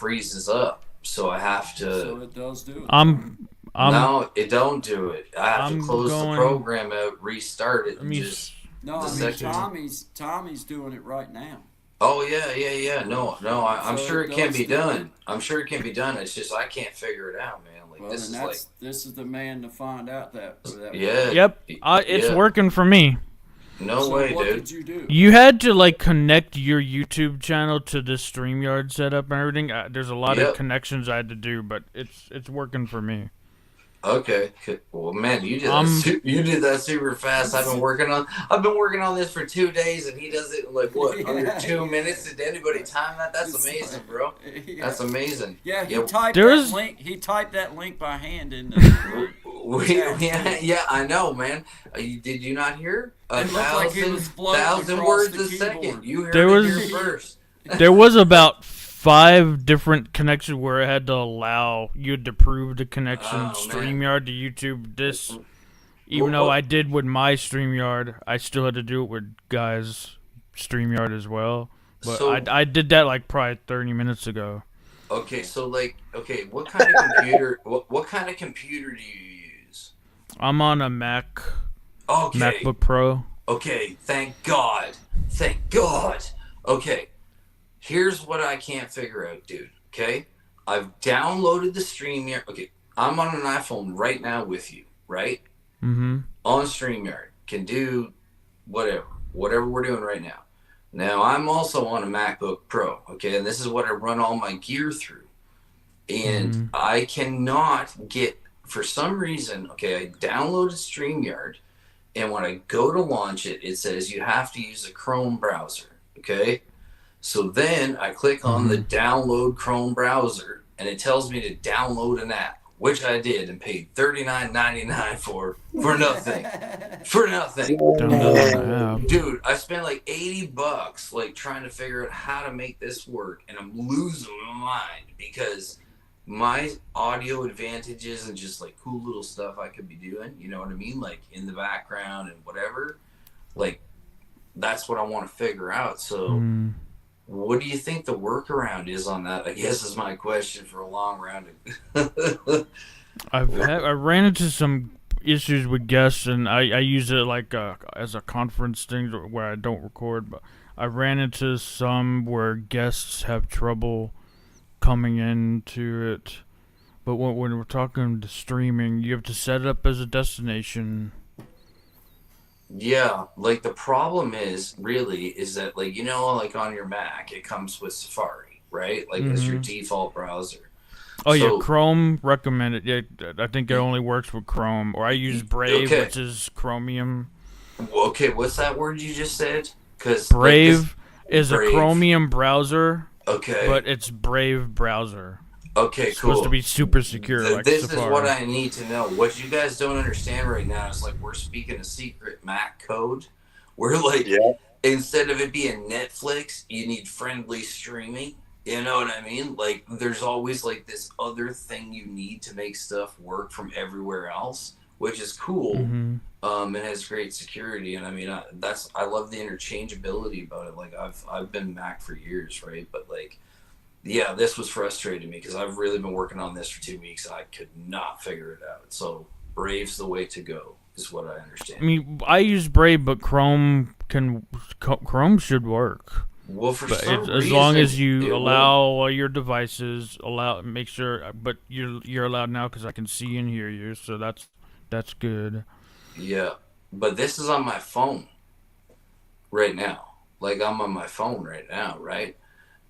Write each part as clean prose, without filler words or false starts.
freezes up. So I have to. So it does do it. I'm No, it don't do it. I have to I'm close the going. program out, restart it, Let and me. just No, the I mean second. Tommy's doing it right now. Oh yeah. No, I'm So sure it it can does be do it. done. I'm sure it can be done. It's just I can't figure it out, man. Like Well, this then is like, this is the man to find out that. yeah, Yep. It's yeah. working for me. No So way, what dude. did you do? You had to like connect your YouTube channel to the StreamYard setup and everything. There's a lot of Yep. connections I had to do, but it's working for me. Okay. Well, man, you did Um, you did that super fast. I've been working on this for 2 days, and he does it in like what under 2 minutes. Did anybody time that? That's amazing, bro. Yeah. That's amazing. Yeah, he Yeah. typed There's- that link. He typed that link by hand in. Yeah, I know, man. Did you not hear? It looked like he was floating thousand across words the a second. keyboard. You heard There it was- here first. There was about 5 different connections where it had to allow you to prove the connection Oh, man. StreamYard to YouTube. This, even Well, though well- I did with my StreamYard, I still had to do it with guys' StreamYard as well. But So- I did that like probably 30 minutes ago. Okay, so like, what kind of computer? what kind of computer do you use? I'm on a Mac, Okay. MacBook Pro. Okay, thank God. Thank God. Okay, here's what I can't figure out, dude. Okay, I've downloaded the StreamYard. Okay, I'm on an iPhone right now with you, right? Mm-hmm. On StreamYard. Can do whatever we're doing right now. Now, I'm also on a MacBook Pro, okay, and this is what I run all my gear through. And I cannot get, for some reason, okay, I downloaded StreamYard, and when I go to launch it, it says you have to use a Chrome browser, okay? So then I click on the download Chrome browser, and it tells me to download an app, which I did and paid $39.99 for nothing. For nothing. Dude, I spent like $80 like trying to figure out how to make this work, and I'm losing my mind because my audio advantages and just like cool little stuff I could be doing, you know what I mean? Like in the background and whatever. Like that's what I want to figure out. So what do you think the workaround is on that? I guess is my question for a long round. I ran into some issues with guests, and I use it like as a conference thing where I don't record. But I ran into some where guests have trouble coming into it. But when we're talking to streaming, you have to set it up as a destination. Yeah, like the problem is that like, you know, like on your Mac it comes with Safari, right? Like as your default browser. Oh yeah, So- Chrome recommended. Yeah, I think it only works with Chrome. Or I use Brave, Okay. which is Chromium. Okay, what's that word you just said? Because Brave is Brave. a Chromium browser, okay, but it's Brave browser. okay, It's cool. supposed to be super secure, like This Safari. is what I need to know. What you guys don't understand right now is like we're speaking a secret Mac code. We're like, instead of it being Netflix, you need friendly streaming. You know what I mean? Like there's always like this other thing you need to make stuff work from everywhere else, which is cool. It has great security, and I mean I love the interchangeability about it. Like I've been Mac for years, right? But like, yeah, this was frustrating me because I've really been working on this for 2 weeks. I could not figure it out. So Brave's the way to go, is what I understand. I mean, I use Brave, but Chrome should work. Well, for But some as long reason, as you it allow all your devices, make sure. But you're allowed now because I can see and hear you, so that's good. Yeah, but this is on my phone right now. Like I'm on my phone right now, right?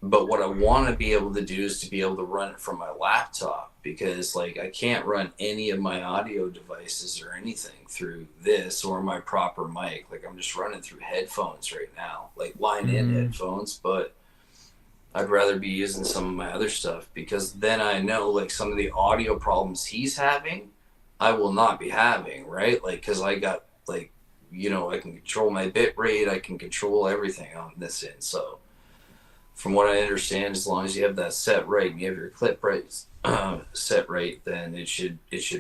But what I want to be able to do is to be able to run it from my laptop because like I can't run any of my audio devices or anything through this or my proper mic. Like I'm just running through headphones right now, like line in headphones, but I'd rather be using some of my other stuff because then I know like some of the audio problems he's having, I will not be having, right? Like, cause I got like, you know, I can control my bit rate. I can control everything on this end. So from what I understand, as long as you have that set right and you have your clip rates set right, then it should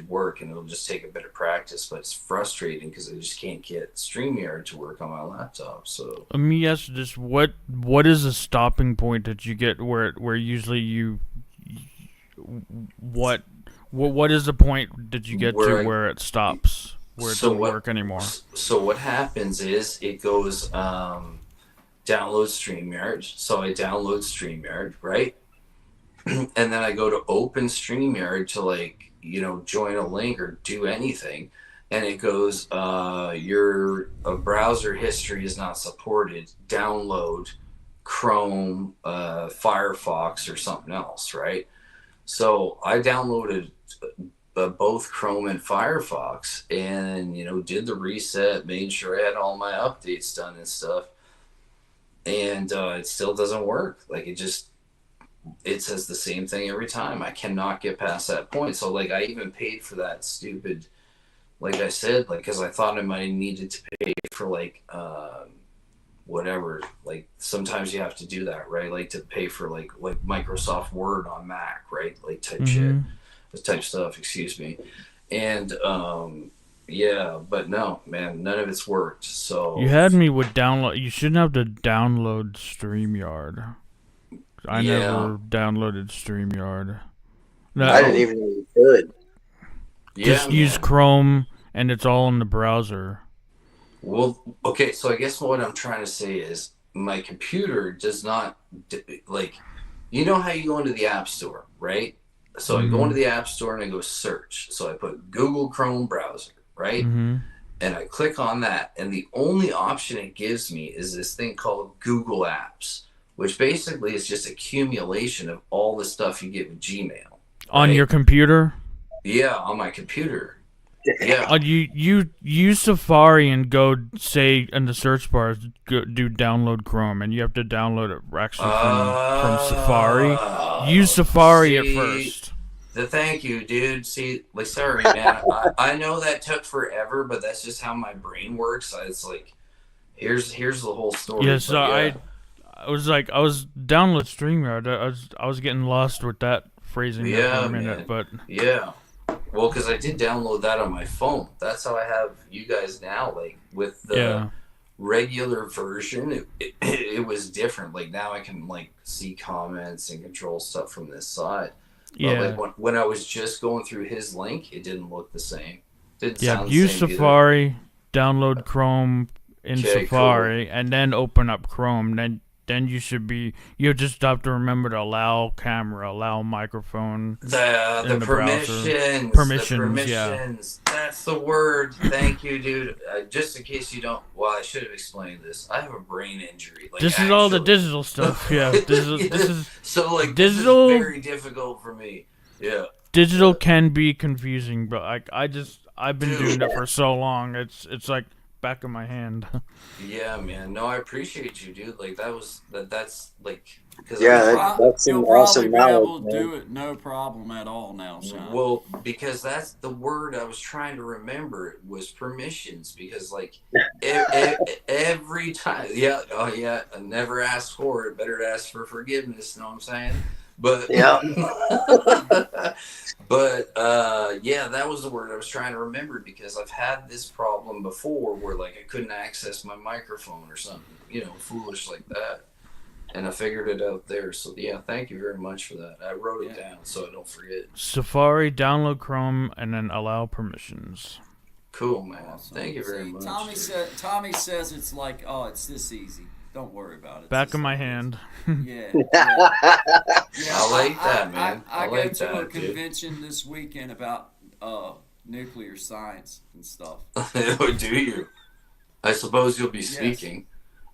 work, and it'll just take a bit of practice. But it's frustrating because I just can't get StreamYard to work on my laptop. So Let me ask you this: what is a stopping point that you get where usually you what is the point did you get Where to where it stops, where it doesn't work anymore? So what happens is it goes download StreamYard. So I download StreamYard, right? And then I go to open StreamYard to like, join a link or do anything. And it goes, your browser history is not supported. Download Chrome, Firefox, or something else, right? So I downloaded both Chrome and Firefox, and did the reset, made sure I had all my updates done and stuff, and it still doesn't work. Like it says the same thing every time. I cannot get past that point. So like I even paid for that stupid, like I said, like because I thought I might needed to pay for like whatever, like sometimes you have to do that, right? Like to pay for like Microsoft Word on Mac, right? Like type stuff, excuse me. And yeah, but no, man, none of it's worked. So you had me with download. You shouldn't have to download StreamYard. I never downloaded StreamYard. No, I didn't even know you could. Just use Chrome, and it's all in the browser. Well, okay, so I guess what I'm trying to say is my computer does not, like, how you go into the App Store, right? So I go into the App Store and I go search. So I put Google Chrome browser, right? And I click on that, and the only option it gives me is this thing called Google Apps, which basically is just accumulation of all the stuff you get with Gmail. Right? On your computer? Yeah, on my computer. Yeah. You use Safari and go, say, in the search bar, do download Chrome, and you have to download it actually from Safari. Use Safari at first. Thank you, dude. See, like, sorry, man. I know that took forever, but that's just how my brain works. It's like, here's the whole story. Yeah, so I was download StreamYard. I was getting lost with that phrasing for a minute, man. But yeah. Well, because I did download that on my phone. That's how I have you guys now. Like with the regular version, it was different. Like now I can like see comments and control stuff from this side. But like when I was just going through his link, it didn't look the same. Didn't sound use the same Safari, either. download Chrome in Safari, and then open up Chrome. Then you just have to remember to allow camera, allow microphone. The permissions. Permissions, yeah. That's the word. Thank you, dude. Just in case you don't, I should have explained this. I have a brain injury. Like, this is all the digital stuff. Yeah, this is so like digital. This is very difficult for me. Yeah. Digital can be confusing, but I've been doing it for so long. It's like back of my hand. Yeah, man. No, I appreciate you, dude. Like that's like because that's some awesome knowledge, man. Do it no problem at all now, Sean. Well, because that's the word I was trying to remember was permissions. Because like every time, I never ask for it. Better to ask for forgiveness. Know what I'm saying? But but that was the word I was trying to remember because I've had this problem before where like I couldn't access my microphone or something, foolish like that. And I figured it out there. So yeah, thank you very much for that. I wrote it down so I don't forget. Safari, download Chrome, and then allow permissions. Cool, man. Awesome. Thank you very much. Tommy says it's like, it's this easy. Don't worry about it. Back of my hand. Yeah. I like that, man. I go to a convention this weekend about nuclear science and stuff. Do you? I suppose you'll be speaking.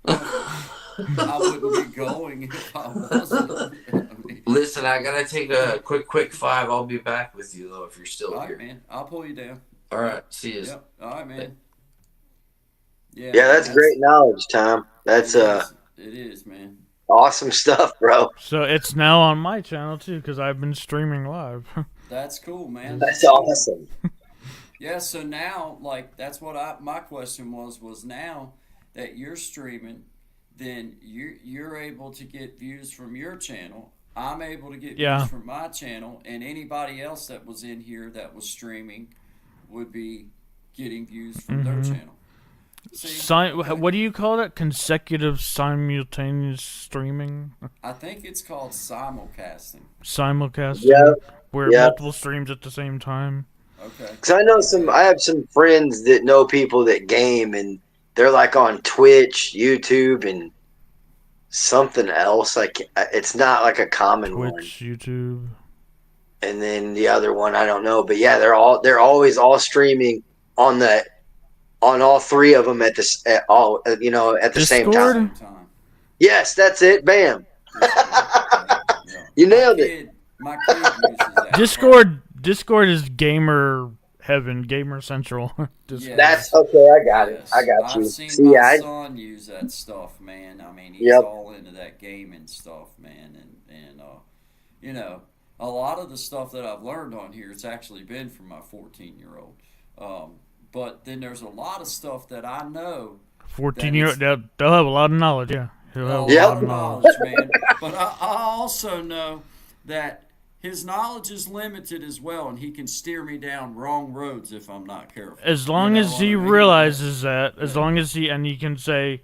I wouldn't be going if I wasn't. Listen, I gotta take a quick 5. I'll be back with you though if you're still here. All right, man. I'll pull you down. All right. See you. Yep. All right, man. Yeah, that's great knowledge, Tom. That's it is, man. Awesome stuff, bro. So it's now on my channel too because I've been streaming live. That's cool, man. That's awesome. Yeah, so now like that's what my question was now that you're streaming, then you're able to get views from your channel. I'm able to get views from my channel, and anybody else that was in here that was streaming would be getting views from their channel. What do you call that? Consecutive simultaneous streaming? I think it's called simulcasting. Simulcasting? Yeah. where multiple streams at the same time. Okay. Because I have some friends that know people that game, and they're like on Twitch, YouTube, and something else. Like it's not like a common one. Twitch, YouTube, and then the other one I don't know. But yeah, they're always all streaming on all three of them at the same time. Yes, that's it. Bam. You nailed it. My kid uses that. Discord is gamer heaven, gamer central. Yes. That's okay. I got it. I got you. I've seen my son use that stuff, man. I mean, he's all into that gaming stuff, man. And you know, a lot of the stuff that I've learned on here, it's actually been from my 14-year-old. But then there's a lot of stuff that I know. 14-year-old, they'll have a lot of knowledge, yeah. He'll have a lot of knowledge, man. But I also know that his knowledge is limited as well, and he can steer me down wrong roads if I'm not careful. As long as he realizes that, as long as he can say,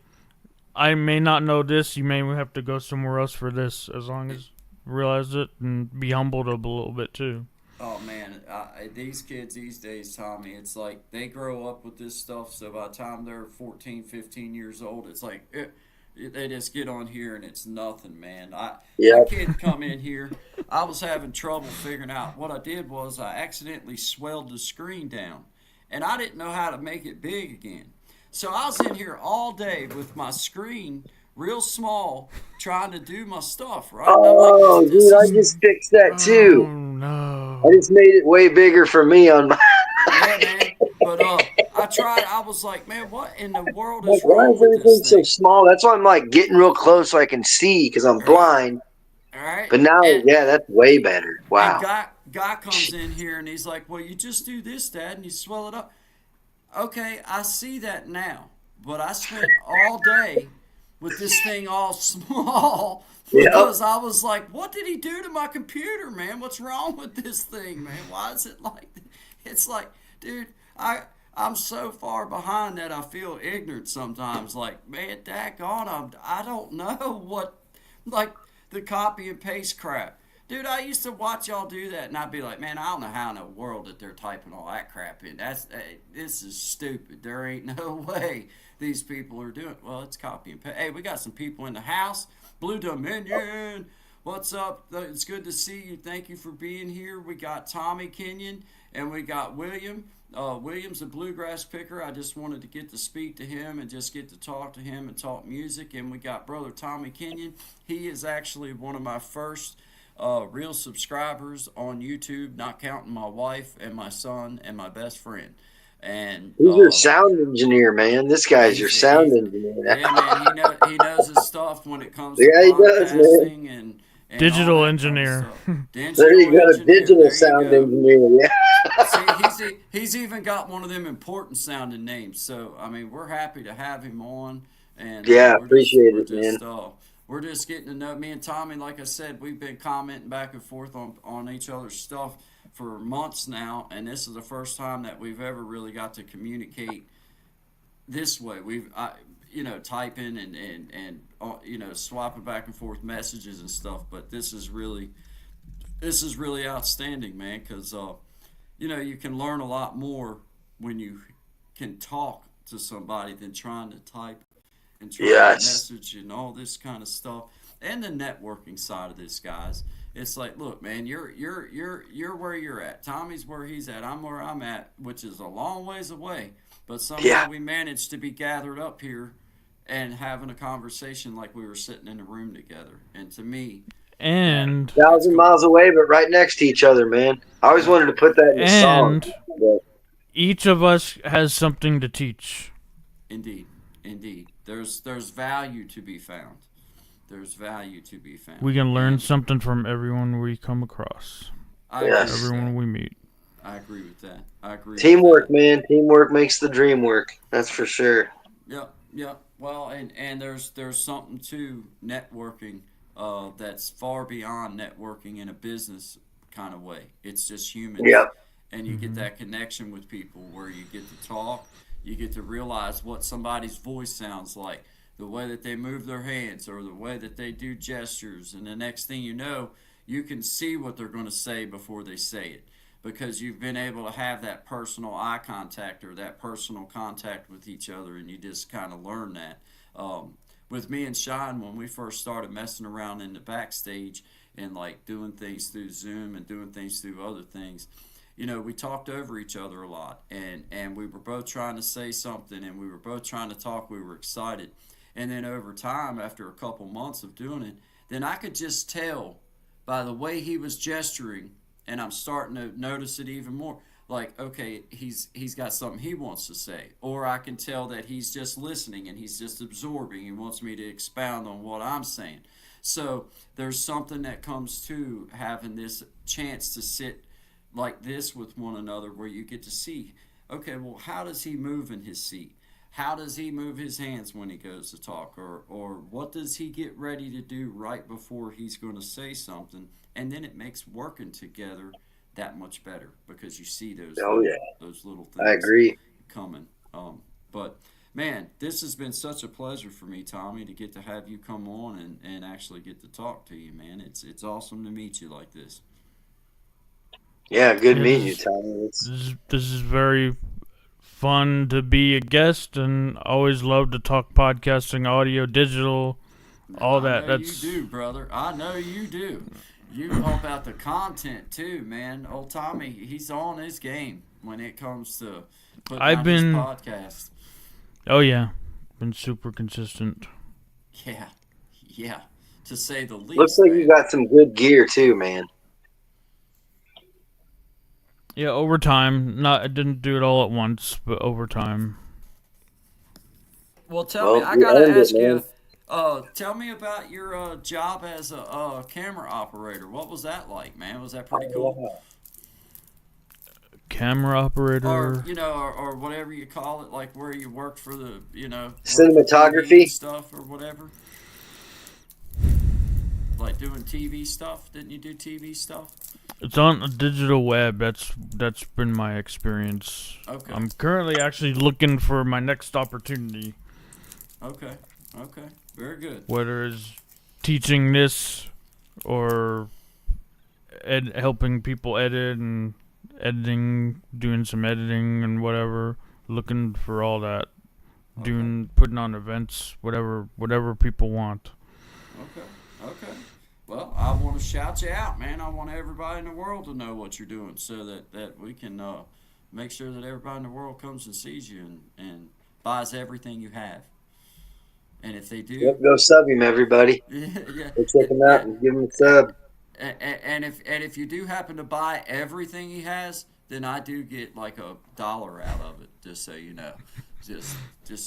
I may not know this, you may have to go somewhere else for this, as long as realize it and be humbled a little bit too. Oh man, these kids these days, Tommy, it's like they grow up with this stuff, so by the time they're 14, 15 years old, it's like they just get on here and it's nothing, man. My kid come in here, I was having trouble figuring out. What I did was I accidentally swelled the screen down, and I didn't know how to make it big again. So I was in here all day with my screen real small, trying to do my stuff, right? Oh, like, dude, I just fixed that too. Oh, no. I just made it way bigger for me on my... Yeah, man. But I tried. I was like, man, what in the world is why wrong is with everything this so thing? small? That's why I'm like getting real close so I can see because I'm blind. All right. But now, that's way better. Wow. And guy comes in here and he's like, well, you just do this, Dad, and you swell it up. Okay, I see that now. But I spent all day with this thing all small because I was like, what did he do to my computer, man? What's wrong with this thing, man? Why is it like that? It's like, dude, I'm so far behind that I feel ignorant sometimes. Like, man, daggone, I don't know what, like, the copy and paste crap. Dude, I used to watch y'all do that, and I'd be like, man, I don't know how in the world that they're typing all that crap in. This is stupid. There ain't no way these people are doing it. Well, it's copy and paste. Hey, we got some people in the house. Blue Dominion, what's up? It's good to see you. Thank you for being here. We got Tommy Kenyon, and we got William. William's a bluegrass picker. I just wanted to get to speak to him and just get to talk to him and talk music. And we got brother Tommy Kenyon. He is actually one of my first real subscribers on YouTube, not counting my wife and my son and my best friend. And he's your sound engineer, man. This guy's your sound engineer. Yeah, man. He knows his stuff when it comes to he does, man. And digital engineer. There you go, digital sound engineer. Yeah. See, he's even got one of them important sounding names. So I mean, we're happy to have him on. And appreciate it, man. We're just getting to know me and Tommy. Like I said, we've been commenting back and forth on each other's stuff for months now, and this is the first time that we've ever really got to communicate this way. We've typing and swapping back and forth messages and stuff, but this is really outstanding, man, because you can learn a lot more when you can talk to somebody than trying to type and try to message and all this kind of stuff. And the networking side of this, guys. It's like, look, man, you're where you're at. Tommy's where he's at. I'm where I'm at, which is a long ways away. But somehow we managed to be gathered up here and having a conversation like we were sitting in a room together. And to me, and 1,000 miles away, but right next to each other, man. I always wanted to put that in a song. Each of us has something to teach. Indeed. There's value to be found. We can learn something from everyone we come across. Everyone we meet. I agree with that. Teamwork, man. Teamwork makes the dream work. That's for sure. Yep. Well, and there's something to networking that's far beyond networking in a business kind of way. It's just human. Yep. And you get that connection with people where you get to talk. You get to realize what somebody's voice sounds like, the way that they move their hands or the way that they do gestures. And the next thing you know, you can see what they're going to say before they say it, because you've been able to have that personal eye contact or that personal contact with each other, and you just kind of learn that. With me and Sean, when we first started messing around in the backstage and like doing things through Zoom and doing things through other things, we talked over each other a lot, and we were both trying to say something, and we were both trying to talk. We were excited, and then over time, after a couple months of doing it, then I could just tell by the way he was gesturing, and I'm starting to notice it even more. Like, okay, he's got something he wants to say, or I can tell that he's just listening and he's just absorbing. He wants me to expound on what I'm saying. So there's something that comes to having this chance to sit like this with one another, where you get to see, okay, well, how does he move in his seat? How does he move his hands when he goes to talk? Or what does he get ready to do right before he's going to say something? And then it makes working together that much better, because you see those those little things. I agree. Coming. But man, this has been such a pleasure for me, Tommy, to get to have you come on and actually get to talk to you, man. It's awesome to meet you like this. Yeah, good meeting you, Tommy. This is very fun to be a guest, and always love to talk podcasting, audio, digital, all that. That's you do, brother. I know you do. You pump out the content too, man. Old Tommy, he's on his game when it comes to putting out his podcast. Oh yeah, been super consistent. Yeah, to say the least. Looks like you got some good gear too, man. Yeah, over time. I didn't do it all at once, but over time. Well, tell me, I gotta ask you. Tell me about your job as a camera operator. What was that like, man? Was that pretty cool? Camera operator, or or whatever you call it, like where you work for the cinematography stuff or whatever. Like doing TV stuff? Didn't you do TV stuff? It's on a digital web. That's been my experience. Okay. I'm currently actually looking for my next opportunity. Okay. Very good. Whether it's teaching this or helping people edit and editing, doing some editing and whatever, looking for all that, putting on events, whatever people want. Okay. Well, I want to shout you out, man. I want everybody in the world to know what you're doing, so that we can make sure that everybody in the world comes and sees you and buys everything you have. And if they do, go sub him, everybody. Yeah. Go check him out and give him a sub. And if you do happen to buy everything he has, then I do get like $1 out of it, just so you know. Just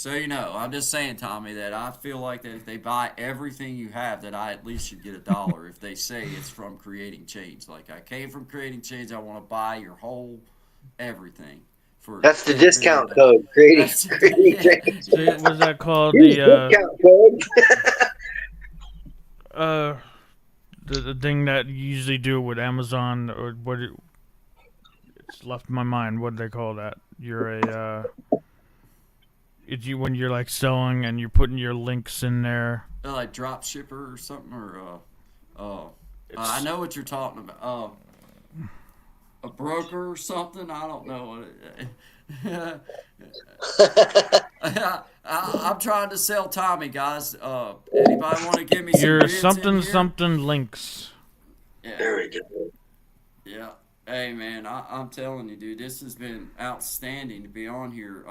so you know. I'm just saying, Tommy, that I feel like that if they buy everything you have, that I at least should get $1 if they say it's from Creating Change. Like, I came from Creating Change, I want to buy your whole everything. That's the discount code. Creating Change. What's that called? Discount code. The thing that you usually do with Amazon, or it's left my mind. What do they call that? You're it's you when you're like selling and you're putting your links in there. Like drop shipper or something, or I know what you're talking about. A broker or something. I don't know. I'm trying to sell Tommy, guys. Anybody want to give me some your bids something links? Yeah. There we go. Yeah. Hey, man, I'm telling you, dude, this has been outstanding to be on here.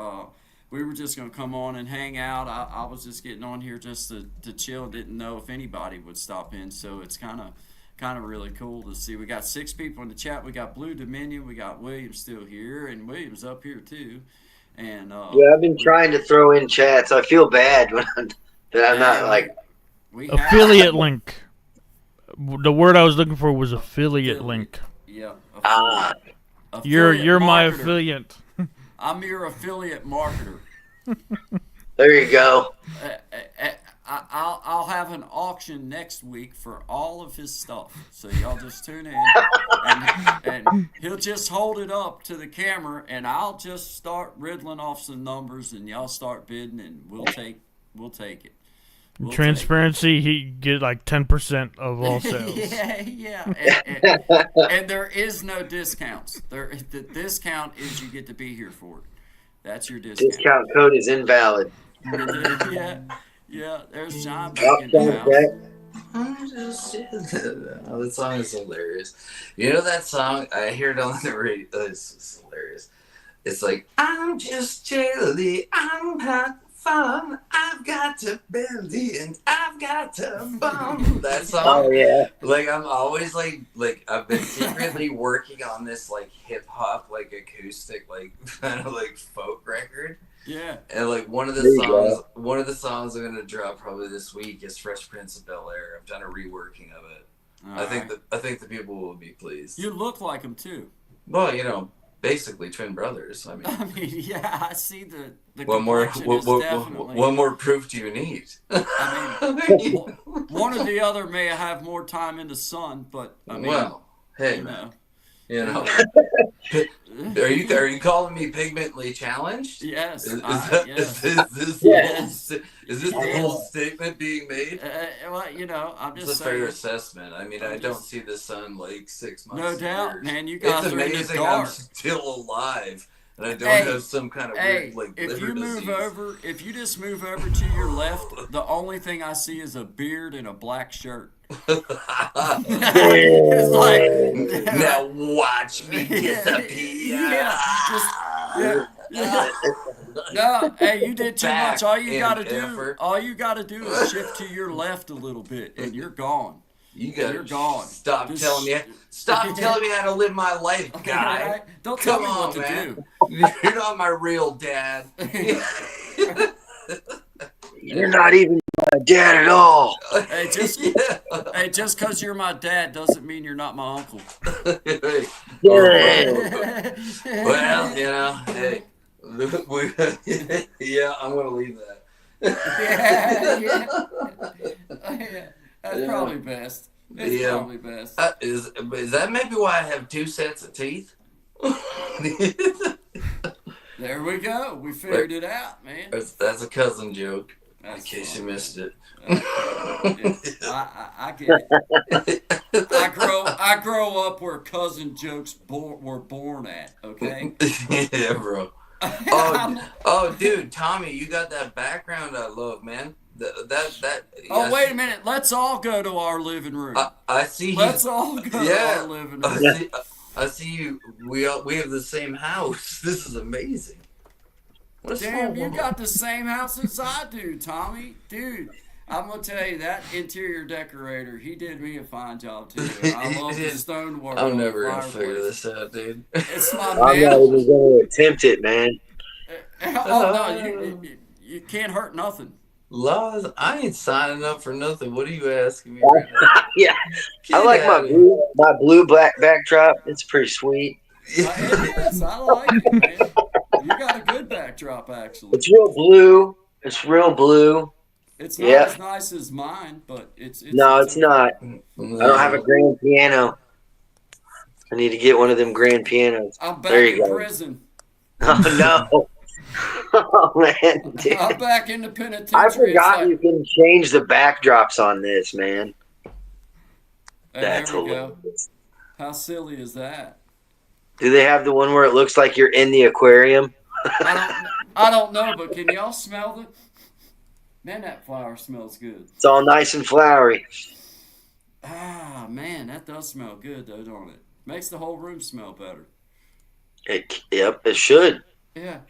We were just going to come on and hang out. I was just getting on here just to chill. Didn't know if anybody would stop in, so it's kind of really cool to see. We got 6 people in the chat. We got Blue Dominion. We got William still here, and William's up here too. And yeah, I've been trying to throw in chats. I feel bad when I'm not like affiliate link. The word I was looking for was affiliate link. Yeah. You're my affiliate. I'm your affiliate marketer. There you go. I'll have an auction next week for all of his stuff. So y'all just tune in, and he'll just hold it up to the camera, and I'll just start riddling off some numbers, and y'all start bidding, and we'll take it. Transparency, he get like 10% of all sales. yeah. And there is no discounts. The discount is you get to be here for it. That's your discount. Discount code is invalid. Yeah. There's John back in the house. Oh, that song is hilarious. You know that song? I hear it on the radio. It's hilarious. It's like, I'm just jelly, I'm having fun, I've got to belly and I've got to bum. That song. Oh yeah. Like I'm always like I've been secretly working on this like hip hop like acoustic like kind of like folk record. Yeah. And like one of the songs I'm gonna drop probably this week is Fresh Prince of Bel-Air. I've done a reworking of it. I think the people will be pleased. You look like him too. Well, you know, basically twin brothers. I mean, yeah, I see the what more proof do you need? I mean, one or the other may have more time in the sun, but I mean, well, hey, you know. Are you calling me pigmentally challenged? Yes. Is this the whole statement being made? Well, you know, I'm just saying. It's a fair assessment. I mean, I don't see the sun like 6 months. No doubt, man. You guys it's are in the amazing dark. I'm still alive, and I don't have some kind of weird like liver disease. If you just move over to your left, the only thing I see is a beard and a black shirt. It's like, now watch me disappear. No, hey, you did too much. All you gotta do is shift to your left a little bit, and you're gone. You're gone. Stop telling me how to live my life, guy. Right? Don't tell me what to do. You're not my real dad. You're not even my dad at all. Hey, just because you're my dad doesn't mean you're not my uncle. Well, you know, hey, yeah, I'm gonna leave that. Yeah. That's probably best. It's probably best. Is that maybe why I have 2 sets of teeth? There we go. We figured it out, man. That's a cousin joke. In case you missed it. I get it. I grow up where cousin jokes were born at. Okay. Yeah, bro. Oh, dude, Tommy, you got that background I love, man. Wait a minute. Let's all go to our living room. I see. Let's all go to our living room. I see you. We have the same house. This is amazing. Damn, you got the same house as I do, Tommy. Dude, I'm going to tell you, that interior decorator, he did me a fine job, too. I love the stonework. I'm never going to figure this out, dude. It's my I'm not even going to attempt it, man. No, you can't hurt nothing. Laws, I ain't signing up for nothing. What are you asking me right now? Yeah. I like my blue black backdrop. It's pretty sweet. It is. I like it, man. You got a good backdrop, actually. It's real blue. It's real blue. It's not as nice as mine, but it's no, it's not. I don't have a grand piano. I need to get one of them grand pianos. I'm back in prison. Oh, no. Oh, man. Dude. I'm back in the penitentiary. I forgot you can change the backdrops on this, man. That's hilarious. How silly is that? Do they have the one where it looks like you're in the aquarium? I don't know, but can y'all smell it? Man, that flower smells good. It's all nice and flowery. Ah, man, that does smell good, though, don't it? Makes the whole room smell better. Yep, it should. Yeah.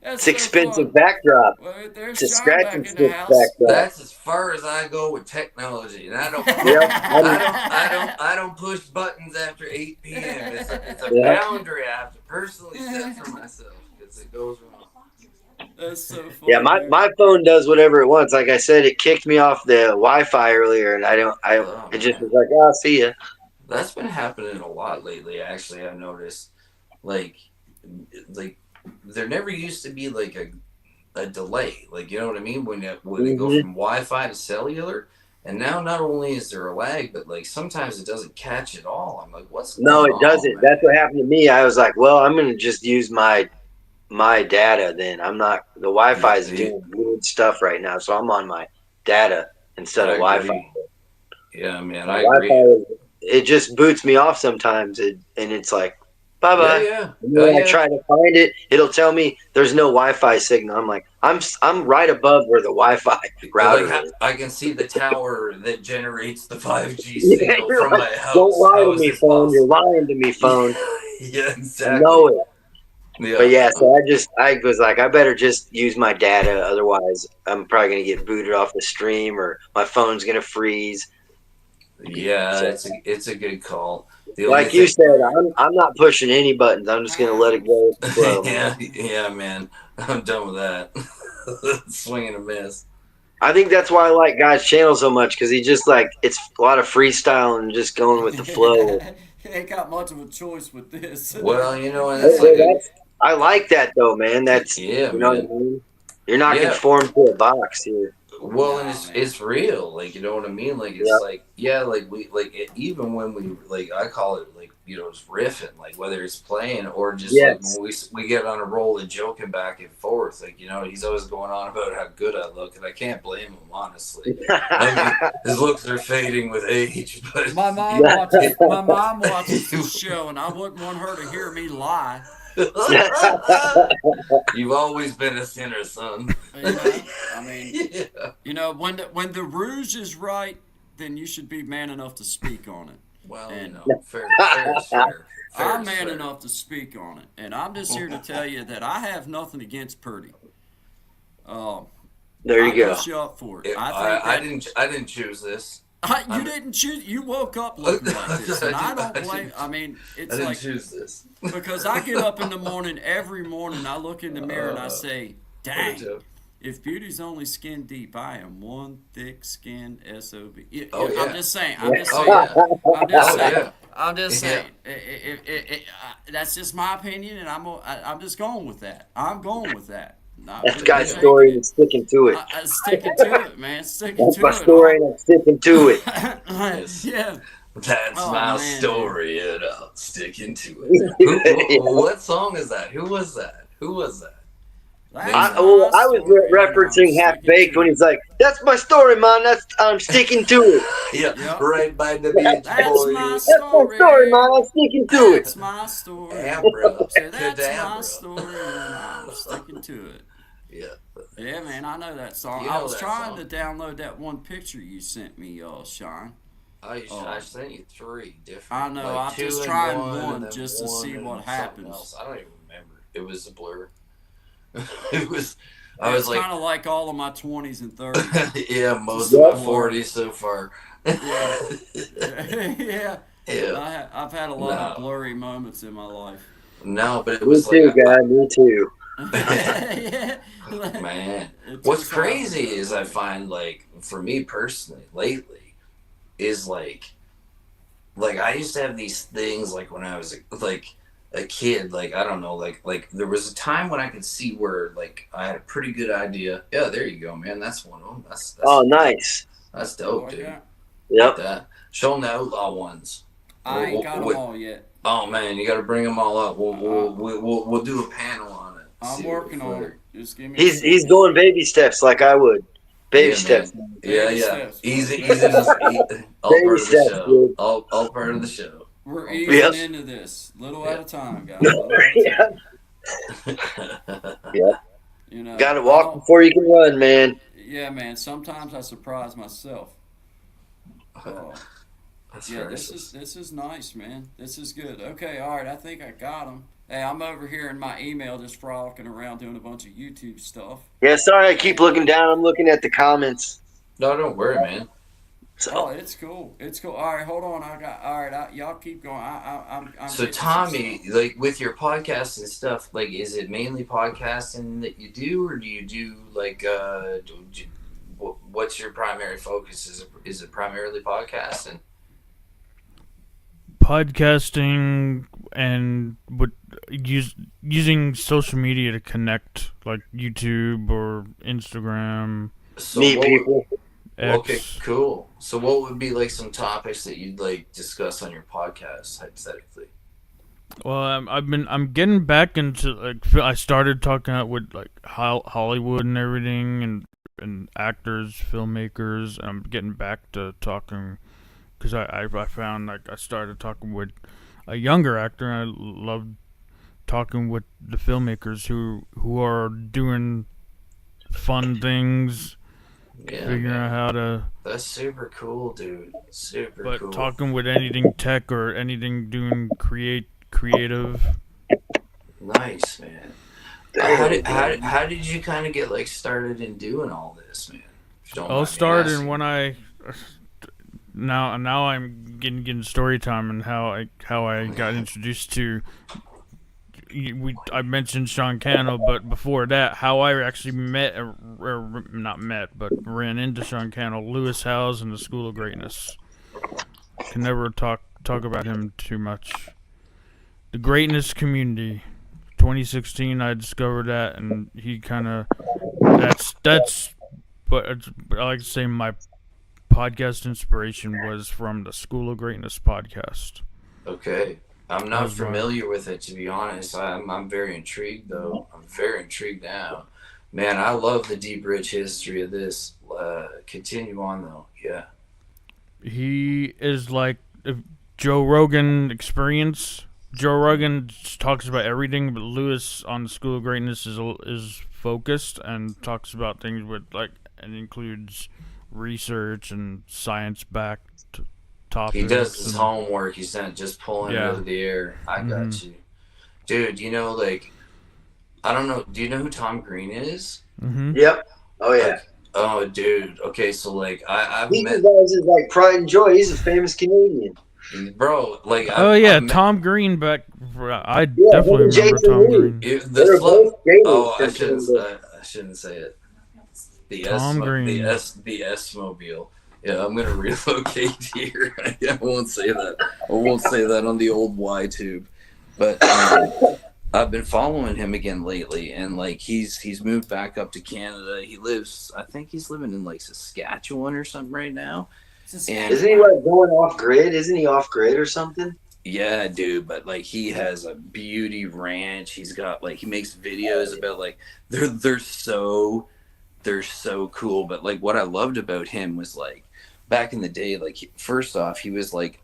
It's expensive backdrop. Well, there's it's a scratch and stick backdrop. That's as far as I go with technology, and I don't. I don't push buttons after 8 p.m. It's a boundary I have to personally set for myself because it goes wrong. That's so funny. Yeah, my phone does whatever it wants. Like I said, it kicked me off the Wi-Fi earlier, and it just was like, "Oh, see ya." That's been happening a lot lately. Actually, I've noticed, like there never used to be like a delay. Like, you know what I mean? When they go from Wi-Fi to cellular, and now not only is there a lag, but like sometimes it doesn't catch at all. I'm like, what's going on? No, it doesn't. Man? That's what happened to me. I was like, well, I'm gonna just use my my data. Then I'm not. The Wi-Fi is doing weird stuff right now, so I'm on my data instead of Wi-Fi. Yeah, man, I agree. It just boots me off sometimes, and it's like, bye bye. Yeah. When I try to find it, it'll tell me there's no Wi-Fi signal. I'm like, I'm right above where the Wi-Fi router is. I can see the tower that generates the 5G signal from my house. Don't lie to me, phone. You're lying to me, phone. Yeah, exactly. I know it. Yeah. But yeah, so I was like, I better just use my data. Otherwise, I'm probably gonna get booted off the stream, or my phone's gonna freeze. Yeah, so, it's a good call. Like you said, I'm not pushing any buttons. I'm just gonna let it go with the flow. yeah, man. I'm done with that. Swing and a miss. I think that's why I like Guy's channel so much, because he just it's a lot of freestyle and just going with the flow. He ain't got much of a choice with this. Well, I like that though, man. That's you know what I mean. You're not conformed to a box here. Well, and it's real, you know what I mean. It's even when we I call it it's riffing, whether it's playing or just when we get on a roll and joking back and forth, he's always going on about how good I look, and I can't blame him, honestly. I mean, his looks are fading with age, but my mom watches the show, and I wouldn't want her to hear me lie. You've always been a sinner, son. I mean, when the rouge is right, then you should be man enough to speak on it. Well, fair is fair. I'm man enough to speak on it, and I'm just here to tell you that I have nothing against Purdy. There you go. Push you up for it. I didn't choose this. You didn't choose. You woke up looking like this, and I don't blame. I mean, it's I didn't choose this because I get up in the morning every morning. I look in the mirror and I say, "Dang, if beauty's only skin deep, I am one thick skinned SOB." I'm just saying. I'm just saying. That's just my opinion, and I'm just going with that. I'm going with that. That's Guy's story and sticking to it. Sticking to it, man. That's my story and I'm sticking to it. Yeah. That's my story and I'm sticking to it. What song is that? Who was that? I was referencing Half Baked when he's like, "That's my story, man. I'm sticking to it." Yeah, right by the beach. That's my story, man. I'm sticking to it. That's my story. That's my story, and I'm sticking to it. Yeah, man. I know that song. I was trying to download that one picture you sent me, Sean. I sent you 3 different. I know. I'm just trying one just to see what happens. I don't even remember. It was a blur. I was kind of like all of my 20s and 30s. Yeah, most of my 40s so far. Yeah. I've had a lot of blurry moments in my life. No, but it was me too. Man, what's crazy is I find for me personally lately is I used to have these things when I was a kid, I don't know, there was a time when I could see where I had a pretty good idea. Yeah, there you go, man. That's one of them. That's nice. That's dope, dude. Yep. Show them the outlaw ones. I ain't got them all yet. Oh man, you got to bring them all up. We'll do a panel on it. I'm working on it. Just give me. He's going baby steps like I would. Baby steps. Man. Yeah. Easy. All part of the show. All part of the show. We're easing into this, little at a time, guys. Yeah. Got to walk before you can run, man. Yeah, man. Sometimes I surprise myself. This is nice, man. This is good. Okay, all right. I think I got them. Hey, I'm over here in my email just frolicking around doing a bunch of YouTube stuff. Yeah, sorry, I keep looking down. I'm looking at the comments. No, don't worry, man. Oh, it's cool. It's cool. All right, hold on. Y'all keep going. I'm so Tommy, with your podcast and stuff, is it mainly podcasting that you do, or do you do what's your primary focus? Is it primarily podcasting? Podcasting and using social media to connect, like YouTube or Instagram. So meet people. Okay, cool. So what would be some topics that you'd discuss on your podcast, hypothetically? Well, I'm getting back into like I started talking with like Hollywood and everything and actors, filmmakers. I'm getting back to talking because I found like I started talking with a younger actor. And I love talking with the filmmakers who are doing fun things, figuring out how to. That's super cool, dude. Super But cool. talking with anything tech or anything doing creative. Nice, man. How did you kind of get like started in doing all this, man? I'll start in when I now I'm getting story time and how I got introduced to. I mentioned Sean Cannell, but before that, how I actually met, or not met, but ran into Sean Cannell, Lewis Howes, and the School of Greatness. Can never talk about him too much. The Greatness Community, 2016. I discovered that, and he kind of that's. But I like to say my podcast inspiration was from the School of Greatness podcast. Okay. I'm not familiar with it, to be honest. I'm very intrigued, though. I'm very intrigued now. Man, I love the deep, rich history of this. Continue on, though. Yeah. He is like Joe Rogan experience. Joe Rogan talks about everything, but Lewis on the School of Greatness is focused and talks about things with like and includes research and science-backed topics. He does his homework. He's not just pulling it out of the air. I got you. Dude, like, I don't know. Do you know who Tom Green is? Mm-hmm. Yep. Oh, yeah. Oh, dude. Okay, so, like, I've met... These guys is like pride and joy. He's a famous Canadian. Bro, like... Tom Green, but I definitely remember Tom Green. I shouldn't say it. The S-Mobile. Yeah, I'm gonna relocate here. I won't say that. I won't say that on the old Y-tube. But I've been following him again lately, and like he's moved back up to Canada. I think he's living in like Saskatchewan or something right now. And isn't he like going off grid? Isn't he off grid or something? Yeah, dude. But like he has a beauty ranch. He's got like he makes videos about like they're so cool. But like what I loved about him was like. Back in the day, like first off, he was like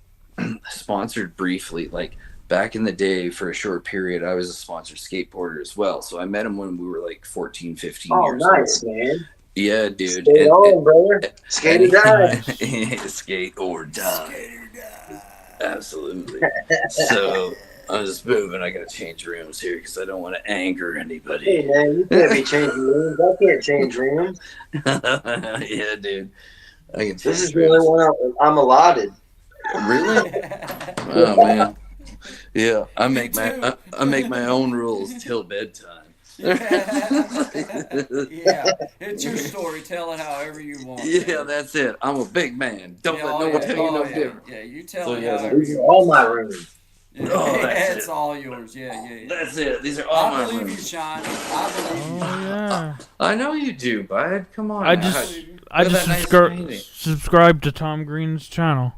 sponsored briefly. Like back in the day, for a short period, I was a sponsored skateboarder as well. So I met him when we were like 14, 15 years old. Oh, nice, man. Yeah, dude. Skate on, brother. Skate or die. Skate or die. Absolutely. So I'm just moving. I gotta change rooms here because I don't want to anger anybody. Hey, man, you can't be changing rooms. I can't change rooms. Yeah, dude. This is really one I'm allotted. Really? Oh man. Yeah, I make my own rules till bedtime. Yeah, it's your story. Tell it however you want. Yeah, man. That's it. I'm a big man. Don't let no one tell you no different. Yeah, you tell it however you want. All my rooms. Yeah, it's all yours. Yeah. That's it. These are all my rooms. I believe you, Sean. I believe you. Yeah. I know you do, bud. Come on. I just subscribe to Tom Green's channel.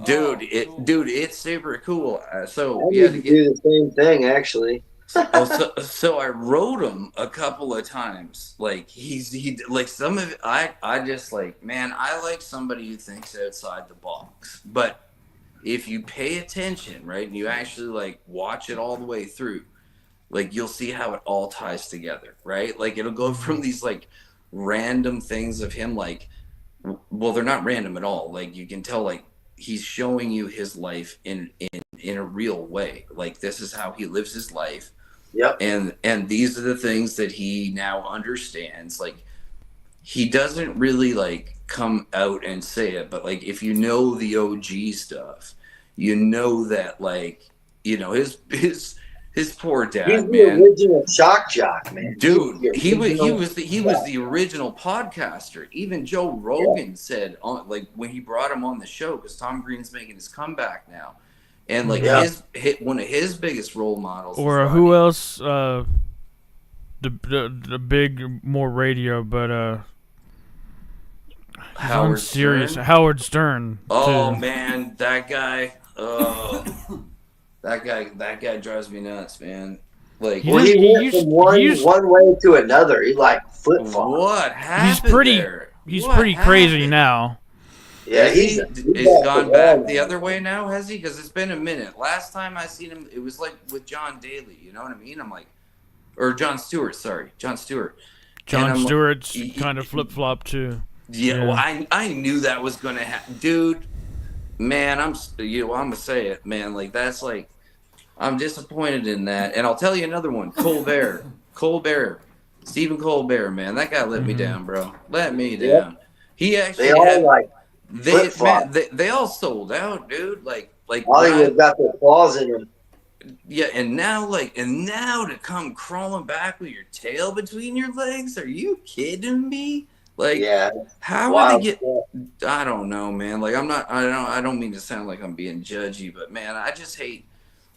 Dude, it's super cool. So I need to do the same thing, actually. so I wrote him a couple of times. Like he like some of it, I just like, man, I like somebody who thinks outside the box. But if you pay attention, right, and you actually like watch it all the way through, like you'll see how it all ties together, right? Like it'll go from these like random things of him, like, well, they're not random at all. Like you can tell, like he's showing you his life in a real way. Like this is how he lives his life. Yep. And these are the things that he now understands. Like he doesn't really like come out and say it, but like if you know the OG stuff, you know that like, you know, his poor dad, he's man. The original shock jock, man. Dude, he was the original podcaster. Even Joe Rogan said on like when he brought him on the show, because Tom Green's making his comeback now. And like one of his biggest role models. Or who else? The big more radio, but Howard Stern. Stern. Howard Stern. Oh man, that guy. Oh, That guy drives me nuts, man. Like, he went from one way to another. He like flip flopped. What happened there? He's pretty crazy now. Yeah, he's gone back the other way now, has he? Because it's been a minute. Last time I seen him, it was like with John Daly. You know what I mean? I'm like, or Jon Stewart. Sorry, Jon Stewart. Jon Stewart's kind of flip flop too. Yeah, well, I knew that was gonna happen, dude. Man, I'm gonna say it, man. Like that's like, I'm disappointed in that. And I'll tell you another one, Colbert. Stephen Colbert, man. That guy let me down, bro. Let me down. He actually they all sold out, dude. Like Hollywood got their claws in them. Yeah, and now to come crawling back with your tail between your legs? Are you kidding me? Like, how would they get? I don't know, man. Like, I don't mean to sound like I'm being judgy, but man, I just hate.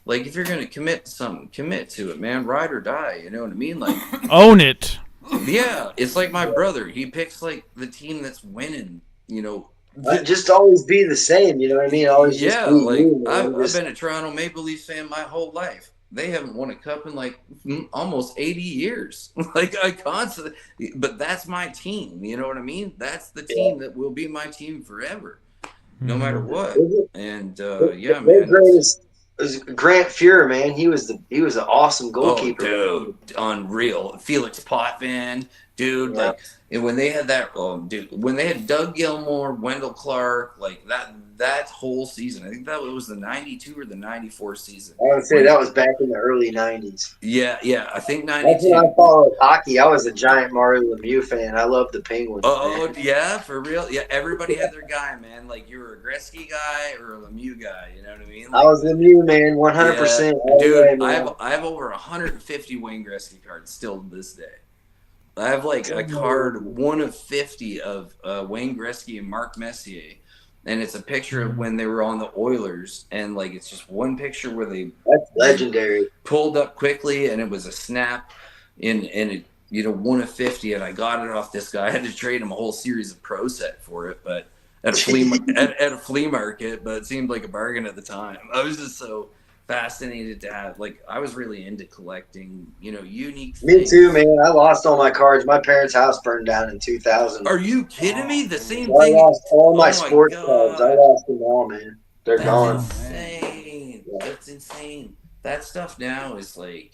Like, if you're gonna commit to something, commit to it, man. Ride or die. You know what I mean? Like, own it. Yeah, it's like my brother. He picks like the team that's winning. You know, just always be the same. You know what I mean? Always. Yeah, like I've been a Toronto Maple Leafs fan my whole life. They haven't won a cup in like almost 80 years. Like I constantly, but that's my team. You know what I mean? That's the team that will be my team forever, no matter what. And yeah, man. Greatest was Grant Fuhrer, man. He was an awesome goalkeeper. Oh, dude, unreal. Felix Potvin, dude. Yeah. Like, and when they had that, when they had Doug Gilmour, Wendell Clark, like that whole season, I think that was the 92 or the 94 season. I would say that was back in the early 90s. Yeah, I think 92. That's when I followed hockey. I was a giant Mario Lemieux fan. I loved the Penguins. Oh, yeah, for real? Yeah, everybody had their guy, man. Like, you were a Gretzky guy or a Lemieux guy, you know what I mean? Like, I was Lemieux, man, 100%. Yeah, dude, I have over 150 Wayne Gretzky cards still to this day. I have like a card, 1 of 50 of Wayne Gretzky and Mark Messier, and it's a picture of when they were on the Oilers, and like it's just one picture where that's legendary. Pulled up quickly, and it was a snap, and it 1 of 50, and I got it off this guy. I had to trade him a whole series of Pro Set for it, but at a flea market, but it seemed like a bargain at the time. I was just so fascinated to have, like, I was really into collecting, unique things. Me too, man. I lost all my cards. My parents' house burned down in 2000. Are you kidding me? The same I thing. I lost all my sports cards. I lost them all, man. They're gone. Insane. That's insane. That stuff now is like,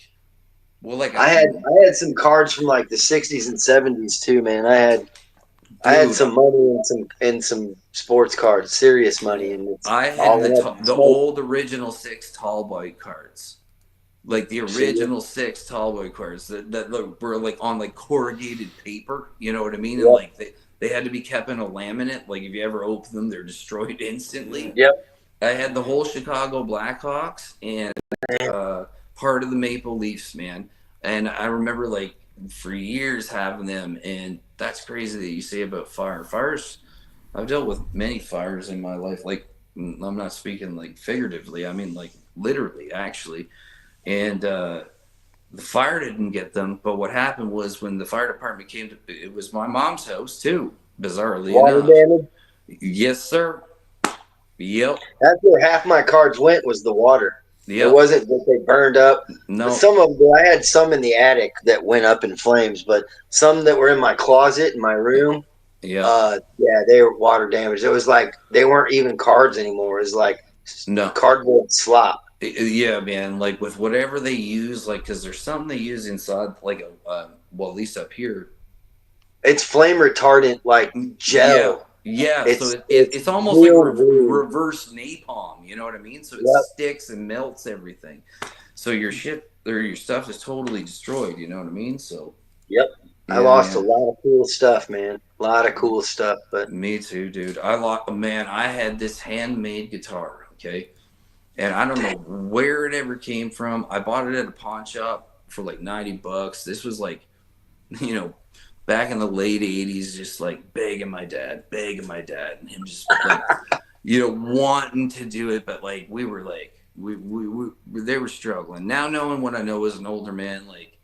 well, like I had some cards from like the 60s and 70s too, man. I had some money and some sports cards, serious money, and I had the old original 6 tall boy cards, like the original 6 tall boy cards that were like on like corrugated paper. You know what I mean? Yep. And like they had to be kept in a laminate. Like if you ever open them, they're destroyed instantly. Yep. I had the whole Chicago Blackhawks and part of the Maple Leafs, man. And I remember like for years having them, and that's crazy that you say about fires. I've dealt with many fires in my life. Like, I'm not speaking like figuratively. I mean like literally, actually. And the fire didn't get them. But what happened was when the fire department came to, it was my mom's house too. Bizarrely enough. Damage? Yes, sir. Yep. That's where half my cards went, was the water. Yep. It wasn't that they burned up. No. But some of them, I had some in the attic that went up in flames, but some that were in my closet in my room. Yeah. They were water damaged. It was like they weren't even cards anymore. It was like cardboard slop. Yeah, man. Like with whatever they use, like because there's something they use inside, like at least up here. It's flame retardant, like gel. Yeah. It's almost like reverse napalm. You know what I mean? So it sticks and melts everything. So your shit or your stuff is totally destroyed. You know what I mean? So. Yep. I lost a lot of cool stuff, man. A lot of cool stuff, but me too, dude. I had this handmade guitar, okay? And I don't know where it ever came from. I bought it at a pawn shop for like $90. This was like, back in the late 80s, just like begging my dad, and him just like, wanting to do it, but like we were like they were struggling. Now knowing what I know as an older man, like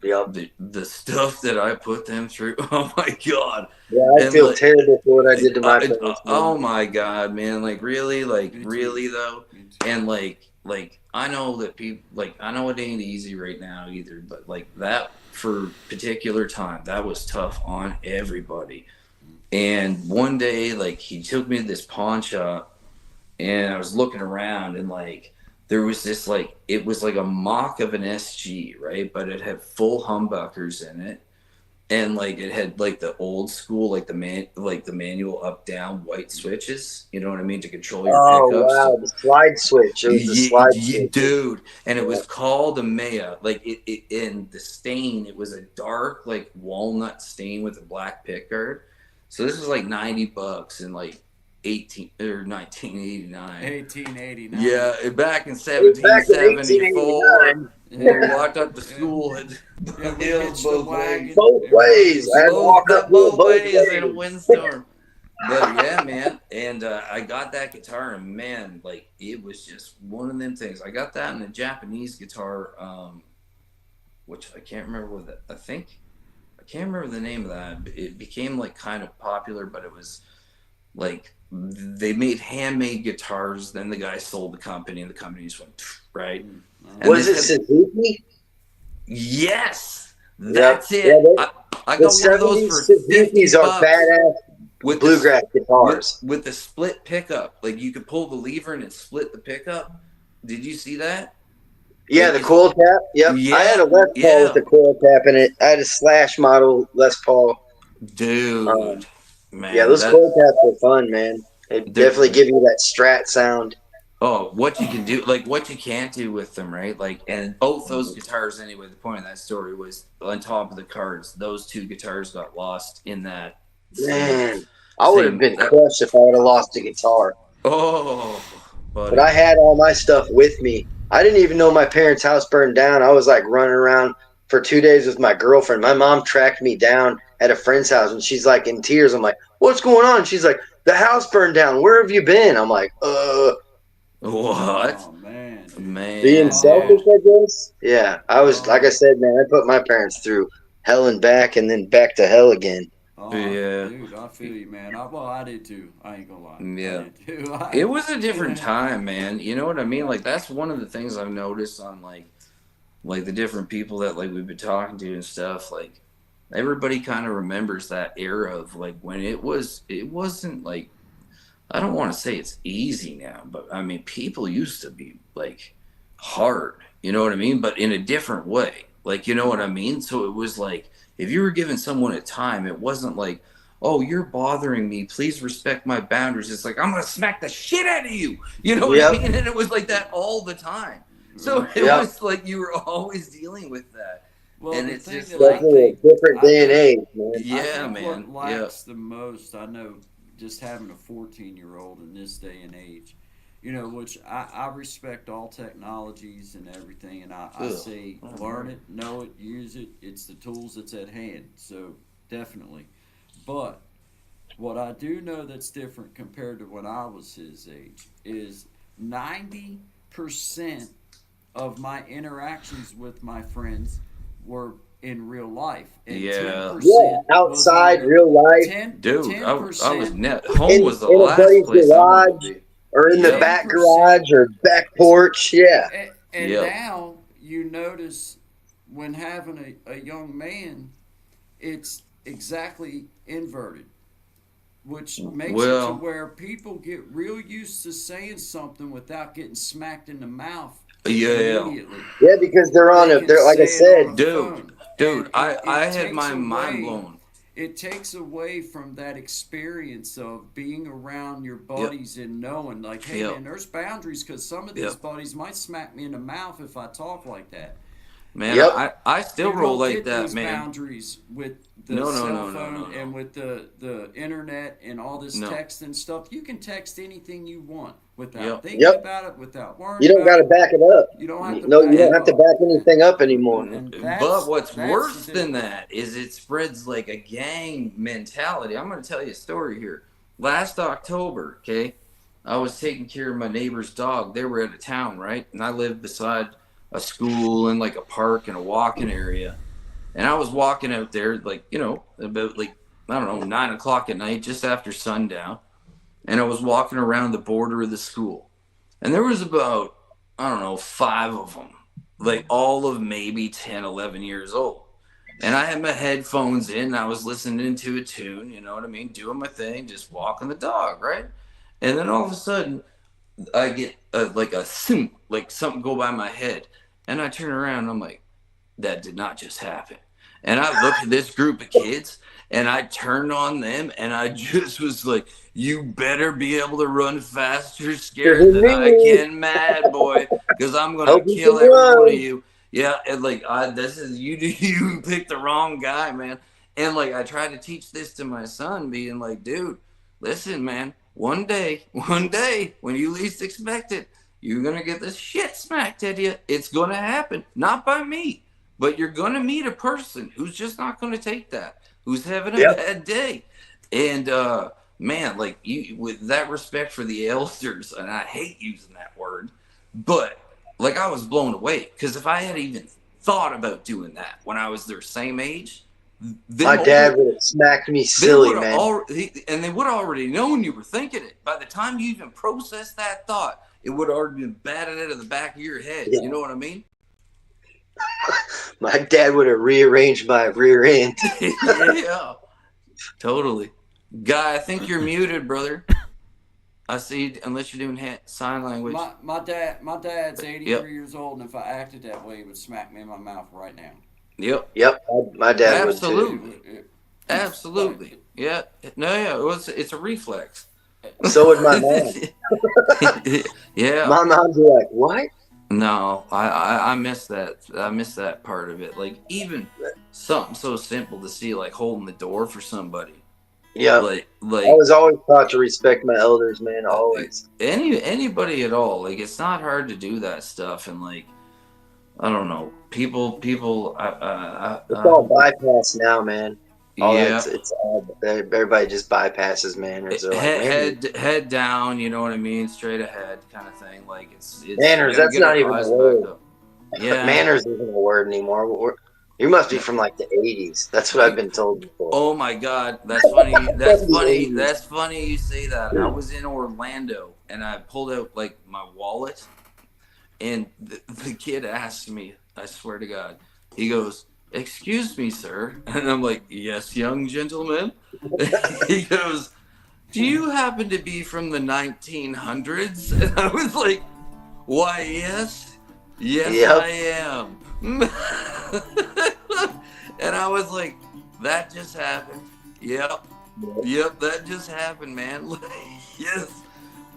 the stuff that I put them through, oh my god. Yeah, I feel terrible for what I did to my parents. Oh my god, man, like really though. And like like I know that people like I know it ain't easy right now either, but like that for particular time that was tough on everybody. And one day, like he took me to this pawn shop, and I was looking around, and like there was this like it was like a mock of an SG, right? But it had full humbuckers in it, and like it had like the old school like the manual up down white switches, you know what I mean, to control your Oh pickups. wow, the slide switch. It was the slide switch, dude, and it was called a Maya. Like it in the stain, it was a dark like walnut stain with a black pickguard. So this was like $90 in like 1989. 1889. Yeah, back in Back in 1774. We walked up to school and hills both ways. Both ways. I had to walk up both ways in a windstorm. But yeah, man. And I got that guitar, and man, like it was just one of them things. I got that in a Japanese guitar, which I can't remember what that. I can't remember the name of that. It became like kind of popular, but it was like they made handmade guitars. Then the guy sold the company, and the company just went right. And was it Suzuki? Yes, that's it. Yeah, I got one of those for Suzuki's are badass with bluegrass guitars with the split pickup. Like you could pull the lever and it split the pickup. Did you see that? Yeah, the coil tap. Yep. Yeah, I had a Les Paul with the coil tap in it. I had a Slash model Les Paul. Dude, man. Yeah, those coil taps are fun, man. They definitely give you that Strat sound. Oh, what you can do, like what you can't do with them, right? Like, and both those guitars, anyway, the point of that story was on top of the cards, those two guitars got lost in that. Man, I would have been crushed if I would have lost a guitar. Oh, buddy. But I had all my stuff with me. I didn't even know my parents' house burned down. I was like running around for 2 days with my girlfriend. My mom tracked me down at a friend's house, and she's like in tears. I'm like, what's going on? She's like, the house burned down. Where have you been? I'm like, What? Oh, man. Being selfish, I guess. Yeah, I was, like I said, man, I put my parents through hell and back and then back to hell again. Oh, yeah. Dude, I feel you, man. I did too. I ain't gonna lie. Yeah. It was a different time, man. You know what I mean? Like, that's one of the things I've noticed on, like the different people that, like, we've been talking to and stuff. Like, everybody kind of remembers that era of, like, when it wasn't, like, I don't want to say it's easy now, but, I mean, people used to be, like, hard. You know what I mean? But in a different way. Like, you know what I mean? So it was, like, if you were giving someone a time, it wasn't like, oh, you're bothering me. Please respect my boundaries. It's like, I'm going to smack the shit out of you. You know what I mean? And it was like that all the time. So it was like you were always dealing with that. Well, and it's just like a different day and age, man. Yeah, man. What lacks the most, I know, just having a 14-year-old in this day and age, you know, which I respect all technologies and everything, and I say learn it, know it, use it. It's the tools that's at hand, so definitely. But what I do know that's different compared to when I was his age is 90% of my interactions with my friends were in real life. And 10% outside real life. 10%, I was home was the last place garage, or in the back garage or back porch. And now you notice when having a young man, it's exactly inverted, which makes it to where people get real used to saying something without getting smacked in the mouth. Immediately. Yeah, because they're like I said, dude, I had my mind blown. It takes away from that experience of being around your buddies and knowing, like, hey, man, there's boundaries, because some of these buddies might smack me in the mouth if I talk like that. Man, I still roll like that, man. Boundaries with the cell phone and with the internet and all this text and stuff. You can text anything you want without thinking about it, without worrying. You don't got to back it up. You don't have to. You don't have to back anything up anymore. But what's worse than that is it spreads like a gang mentality. I'm going to tell you a story here. Last October, I was taking care of my neighbor's dog. They were out of town, right? And I lived beside a school and like a park and a walking area. And I was walking out there, like, you know, about like, I don't know, 9 o'clock at night, just after sundown. And I was walking around the border of the school. And there was about, I don't know, 5 of them, like all of maybe 10, 11 years old. And I had my headphones in, and I was listening to a tune, you know what I mean? Doing my thing, just walking the dog, right? And then all of a sudden, I get like a thump, like something go by my head. And I turn around, and I'm like, that did not just happen. And I looked at this group of kids, and I turned on them, and I just was like, you better be able to run faster, scared than I can, mad boy, because I'm going to kill every one of you. Yeah, and like you picked the wrong guy, man. And like I tried to teach this to my son, being like, dude, listen, man, one day, when you least expect it, you're gonna get this shit smacked at you. It's gonna happen. Not by me, but you're gonna meet a person who's just not gonna take that, who's having a bad day. And man, like you with that respect for the elders, and I hate using that word, but like I was blown away, because if I had even thought about doing that when I was their same age, my dad would have smacked me silly, man. And they would have already known you were thinking it. By the time you even processed that thought, it would have already been batted out of the back of your head. Yeah. You know what I mean? My dad would have rearranged my rear end. Yeah, totally. Guy, I think you're muted, brother. I see, unless you're doing sign language. My dad's 83 years old, and if I acted that way, he would smack me in my mouth right now. Yep. My dad Absolutely. would too. Absolutely. Yeah. No, yeah. It's a reflex. So would my mom. Yeah. My mom's like, what? No, I miss that. I miss that part of it. Like even something so simple to see, like holding the door for somebody. Yeah, like I was always taught to respect my elders, man. Always. Anybody at all, like it's not hard to do that stuff, and like I don't know, people. It's all bypass now, man. It's all everybody just bypasses manners. Head down, you know what I mean, straight ahead, kind of thing. Like it's manners. That's not even a word. Yeah, manners isn't a word anymore. You must be from like the 80s. That's what I've been told before. Oh my God, that's funny. That's funny. That's funny you say that. I was in Orlando and I pulled out like my wallet, and the kid asked me, I swear to God, he goes, "Excuse me, sir," and I'm like, "Yes, young gentleman." He goes, "Do you happen to be from the 1900s?" And I was like, "Why, yes, I am." And I was like, that just happened. Yep, that just happened, man. Yes.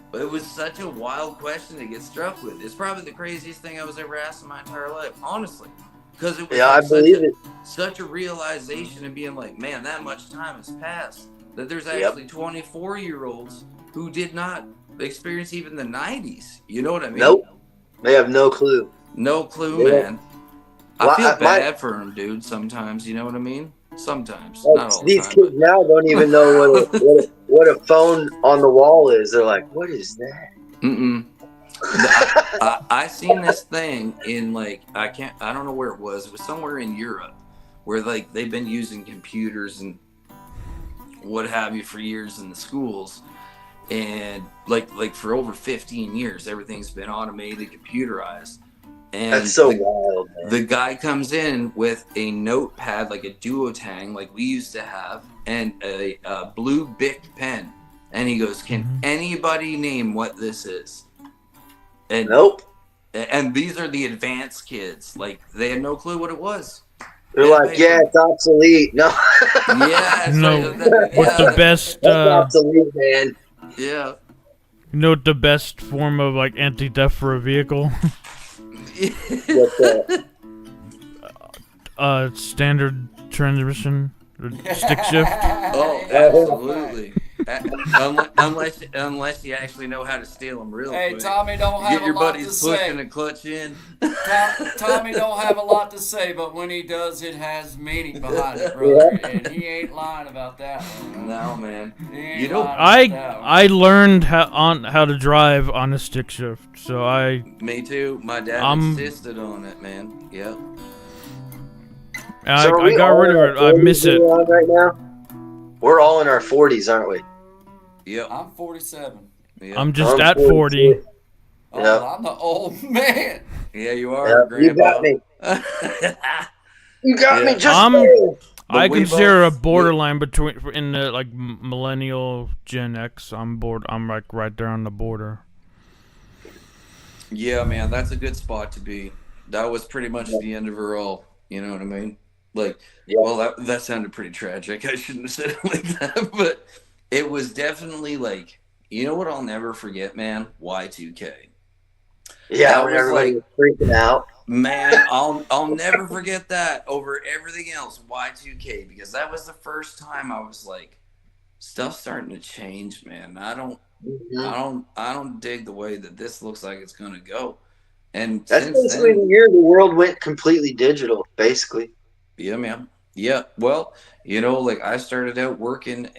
But it was such a wild question to get struck with. It's probably the craziest thing I was ever asked in my entire life, honestly. Because it was such a realization of being like, man, that much time has passed. That there's actually 24-year-olds who did not experience even the 90s. You know what I mean? Nope. They have no clue. No clue, man. I feel bad for them, dude, sometimes. You know what I mean? Sometimes. Not all these the time, kids now don't even know what a phone on the wall is. They're like, what is that? I seen this thing in like, I don't know where it was. It was somewhere in Europe where like they've been using computers and what have you for years in the schools. And like for over 15 years, everything's been automated, computerized. And that's so wild, man. The guy comes in with a notepad, like a Duotang, like we used to have, and a blue Bic pen. And he goes, "Can anybody name what this is?" And nope. And these are the advanced kids. Like they had no clue what it was. They're like, yeah, it's obsolete. No. Yeah. No. What's the best? That's obsolete, man. Yeah. You know what the best form of like anti-theft for a vehicle? What's that? Standard transmission, stick shift. Oh, absolutely. Unless you actually know how to steal them real quick. Hey, Tommy don't have Get your a lot buddies to say. pushing a clutch in. Tommy don't have a lot to say, but when he does, it has meaning behind it, brother. And he ain't lying about that one. No, man. You know, I learned how to drive on a stick shift, so Me too. My dad insisted on it, man. Yep. I got rid of it. I miss it. Right now, we're all in our 40s, aren't we? Yep. I'm 47. Yep. I'm just at 40. Oh, I'm the old man. Yeah, you are, Grandpa. You got me. You got me just I consider a borderline between in the like millennial Gen X. I'm like right there on the border. Yeah, man, that's a good spot to be. That was pretty much the end of her all. You know what I mean? Like, well, that sounded pretty tragic. I shouldn't have said it like that, but it was definitely like, you know what I'll never forget, man? Y2K. Yeah, when everybody was freaking out. Man, I'll never forget that over everything else, Y2K, because that was the first time I was like, stuff's starting to change, man. I don't dig the way that this looks like it's gonna go. And that's basically the year the world went completely digital, basically. Yeah, man. Yeah. Well, you know, like I started out working,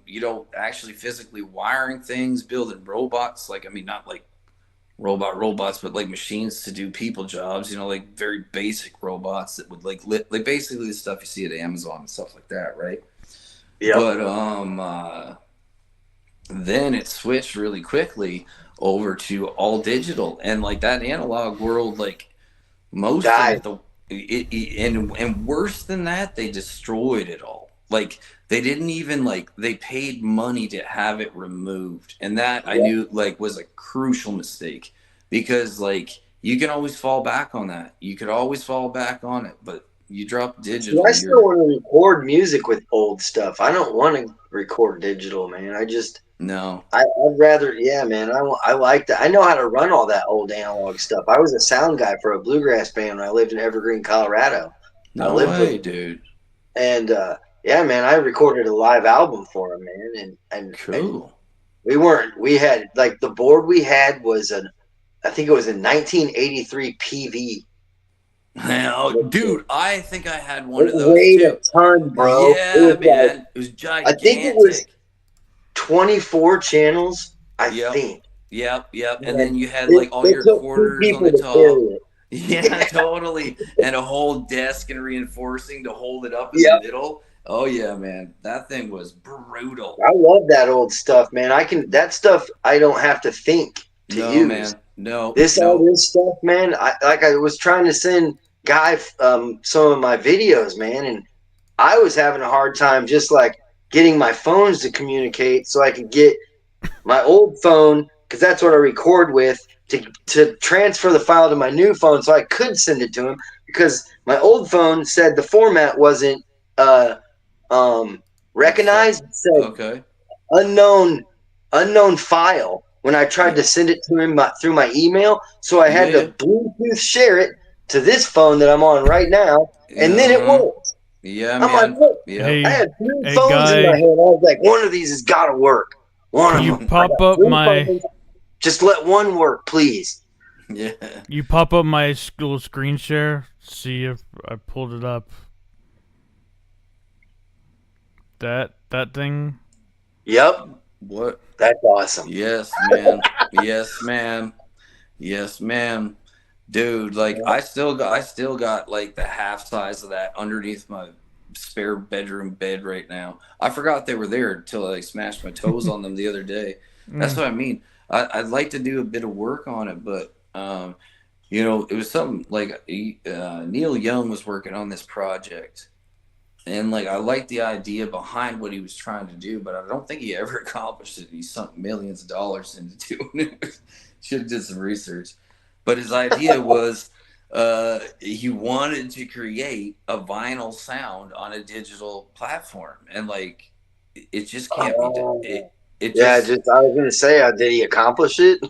you know, actually physically wiring things, building robots. Like, I mean, not like robots, but like machines to do people jobs, you know, like very basic robots that would like basically the stuff you see at Amazon and stuff like that, right? Yeah. But then it switched really quickly over to all digital, and like that analog world, like most of the and worse than that, they destroyed it all. Like they didn't even they paid money to have it removed, and that I knew like was a crucial mistake, because like you can always fall back on that. You could always fall back on it, but you drop digital. I still want to record music with old stuff. I don't want to record digital, man. I'd rather, man. I like that. I know how to run all that old analog stuff. I was a sound guy for a bluegrass band when I lived in Evergreen, Colorado. No way, dude. And man, I recorded a live album for him, man. And cool. And we had like the board we had was I think it was a 1983 PV. Oh, dude, I think I had one of those weighed a ton, bro. Yeah, man. It was gigantic. I think it was 24 channels, I think. Yep. And then you had like all your quarters on the top. Yeah, totally. And a whole desk and reinforcing to hold it up in the middle. Oh yeah, man. That thing was brutal. I love that old stuff, man. That stuff I don't have to think to use. Man. No. All this stuff, man. I was trying to send Guy some of my videos, man, and I was having a hard time just like getting my phones to communicate so I could get my old phone, because that's what I record with, to transfer the file to my new phone so I could send it to him, because my old phone said the format wasn't recognized. It said unknown file when I tried to send it to him through my email. So I had to Bluetooth share it to this phone that I'm on right now, and then it worked. Yeah, I'm like, look, I had 3 phones in my hand. I was like, one of these has got to work. You pop up my phones. Just let one work, please. Yeah. You pop up my little screen share. See if I pulled it up. That thing. Yep. What? That's awesome. Yes, man. Yes, ma'am. Dude, like I still got like the half size of that underneath my spare bedroom bed right now. I forgot they were there until I smashed my toes on them the other day. That's what I mean. I'd like to do a bit of work on it, but you know, it was something like Neil Young was working on this project, and like I like the idea behind what he was trying to do, but I don't think he ever accomplished it. He sunk millions of dollars into doing it. Should have did some research. But his idea was he wanted to create a vinyl sound on a digital platform, and like it just can't be done. I was gonna say, did he accomplish it?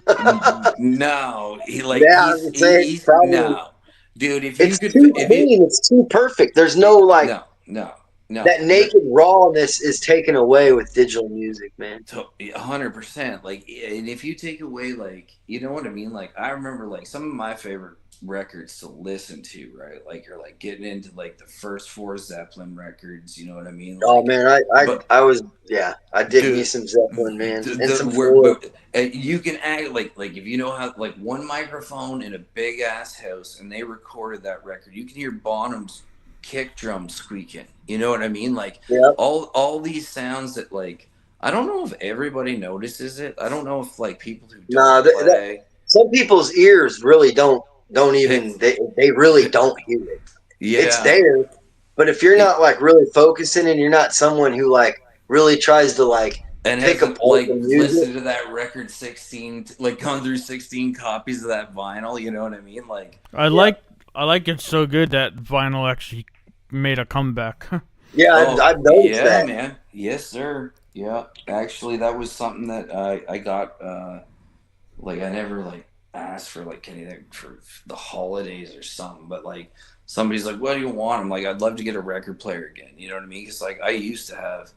No, no, dude. If it's you could, too clean, it's too perfect. There's no like no. That naked rawness is taken away with digital music, man. 100%. Like, and if you take away, like, you know what I mean? Like, I remember, like, some of my favorite records to listen to, right? Like, you're like getting into like the first 4 Zeppelin records. You know what I mean? Like, oh man, I did me some Zeppelin, man, and some Ford. You can act like if you know how, like, one microphone in a big ass house, and they recorded that record, you can hear Bonham's kick drum squeaking. You know what I mean? Like all these sounds that, like, I don't know if everybody notices it. I don't know if like people who don't play. some people's ears really don't even they really don't hear it. Yeah. It's there, but if you're not like really focusing and you're not someone who like really tries to like and pick hasn't, apart like the music, listen to that record 16, like gone through 16 copies of that vinyl, you know what I mean? Like I like it so good that vinyl actually made a comeback. yeah, I've noticed yeah, that. man. Yes, sir. Yeah, actually, that was something that I got. Like I never like asked for like anything for the holidays or something, but like somebody's like, "What do you want?" I'm like, "I'd love to get a record player again." You know what I mean? Because like I used to have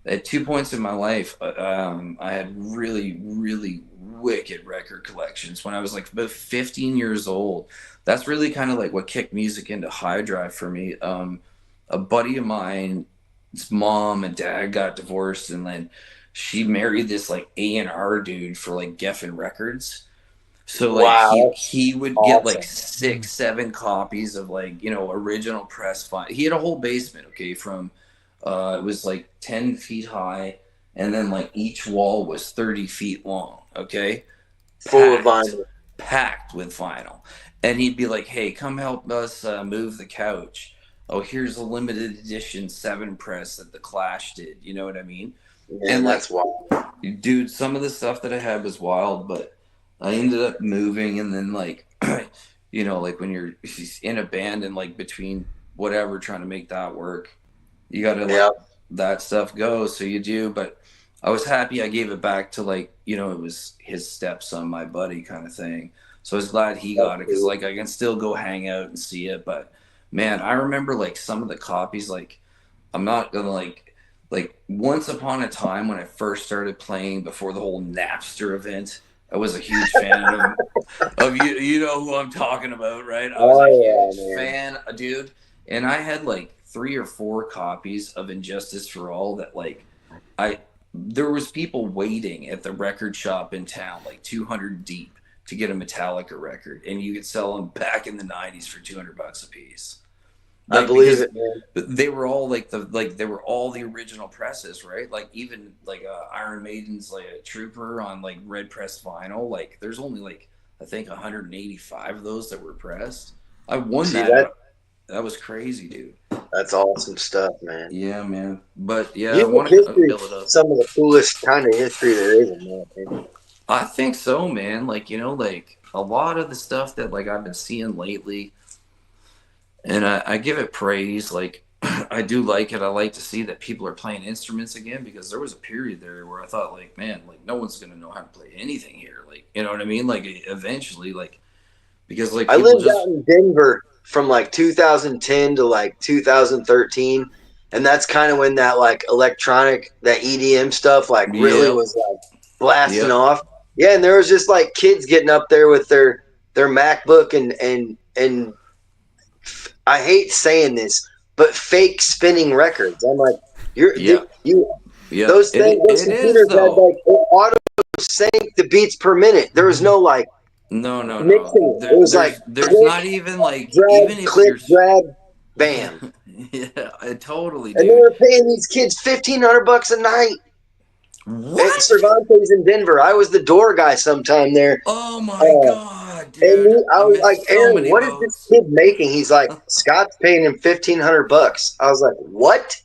at 2 points in my life, I had really, really wicked record collections when I was like about 15 years old. That's really kind of like what kicked music into high drive for me. A buddy of mine, his mom and dad got divorced, and then she married this like A&R dude for like Geffen Records. So like Wow, he would get like 6-7 copies of like, you know, original press fine. He had a whole basement, okay, from it was like 10 feet high, and then like each wall was 30 feet long, okay? full of vinyl. Packed with vinyl. And he'd be like, "Hey, come help us move the couch. Oh, here's a limited edition 7 press that the Clash did." You know what I mean? Man, and that's like, wild. dude, some of the stuff that I had was wild, but I ended up moving, and then like, you know, like when you're in a band and like between whatever trying to make that work, you gotta let that stuff go. So you do, but I was happy I gave it back to like, you know, it was his stepson, my buddy kind of thing. So I was glad he got it because like I can still go hang out and see it. But man, I remember like some of the copies, like I'm not gonna like once upon a time when I first started playing before the whole Napster event, I was a huge fan of you. You know who I'm talking about, right? I was a huge fan, dude. And I had like 3 or 4 copies of Injustice for All that like there was people waiting at the record shop in town, like 200 deep, to get a Metallica record, and you could sell them back in the 90s for $200 a piece. Like, I believe it, man. They were all they were all the original presses, right? Like even like Iron Maiden's like a Trooper on like red press vinyl. Like there's only like I think 185 of those that were pressed. I won that. That was crazy, dude. That's awesome stuff, man. Yeah, man. But yeah, I want to build it up. Some of the coolest kind of history there is, in my opinion. I think so, man. Like, you know, like a lot of the stuff that like I've been seeing lately, and I give it praise. Like I do like it. I like to see that people are playing instruments again, because there was a period there where I thought like, man, like no one's gonna know how to play anything here. Like, you know what I mean? Like eventually, like because like I lived out in Denver from like 2010 to like 2013, and that's kind of when that like electronic, that EDM stuff like really was like blasting off. Yeah, and there was just like kids getting up there with their MacBook and I hate saying this, but fake spinning records. I'm like, those things, those computers had like auto sync the beats per minute. There was no like no. It was like there's click, not even like drag, even if click, drag, bam. Yeah, I totally. And they were paying these kids $1,500 a night. What? At Cervantes in Denver. I was the door guy sometime there. Oh my god, dude! And I was like, Aaron, what is this kid making? He's like, Scott's paying him $1,500. I was like, what?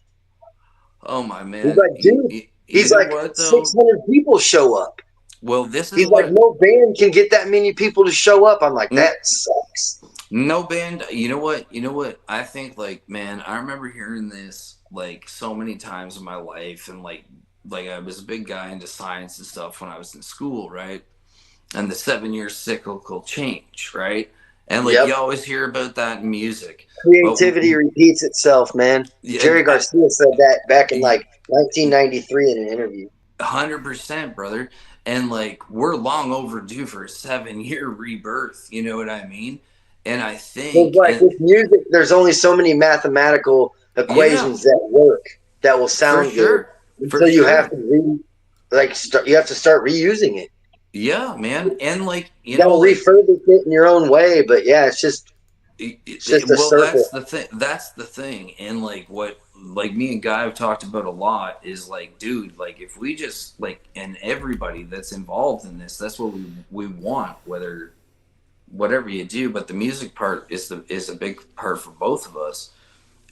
Oh my man! He's like, dude. He's like, 600 people show up. Well, this is he's like, no band can get that many people to show up. I'm like, that sucks. No band. You know what? I think like, man, I remember hearing this like so many times in my life, and like I was a big guy into science and stuff when I was in school, right? And the 7-year cyclical change, right? And like you always hear about that in music. Creativity repeats itself, man. Yeah, Jerry Garcia said that back in like 1993 in an interview. 100%, brother. And like we're long overdue for a 7-year rebirth. You know what I mean? And I think like with music, there's only so many mathematical equations that work that will sound good. So you have to you have to start reusing it. Yeah, man. And like you know, refurbish it in your own way, but yeah, it's just It's just a circle. That's the thing. And like what like me and Guy have talked about a lot is like, dude, like if we just like, and everybody that's involved in this, that's what we want, whatever you do. But the music part is a big part for both of us.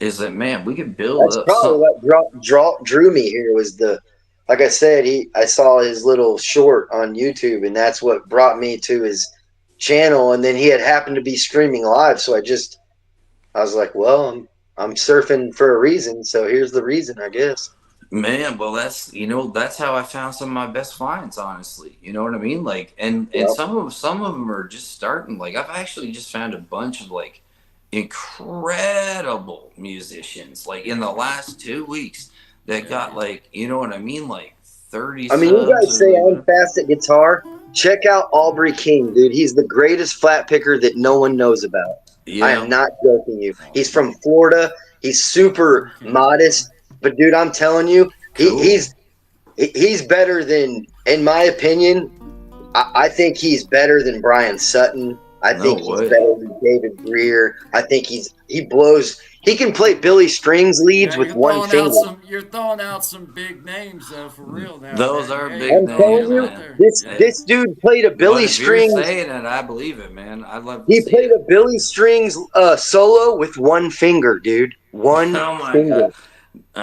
Is that, man, we could build That's up probably what drew me here was like I said, I saw his little short on YouTube, and that's what brought me to his channel. And then he had happened to be streaming live, so I was like, well, I'm surfing for a reason, so here's the reason, I guess. Man, well, that's how I found some of my best finds, honestly. You know what I mean? Like, and some of them are just starting. Like, I've actually just found a bunch of like incredible musicians, like in the last 2 weeks, that got like, you know what I mean, like 30. I mean, you guys say I'm fast at guitar. Check out Aubrey King, dude. He's the greatest flat picker that no one knows about. Yeah. I am not joking you. He's from Florida. He's super modest, but dude, I'm telling you, cool. he's better than, in my opinion, I think he's better than Brian Sutton. I think he's better than David Greer. I think he blows. He can play Billy Strings leads with one finger. You're throwing out some big names, though, for real now. Those are big names. I'm telling you, this dude played a Billy Strings. You're saying it, I believe it, man. I love. He played a Billy Strings solo with one finger, dude. One finger.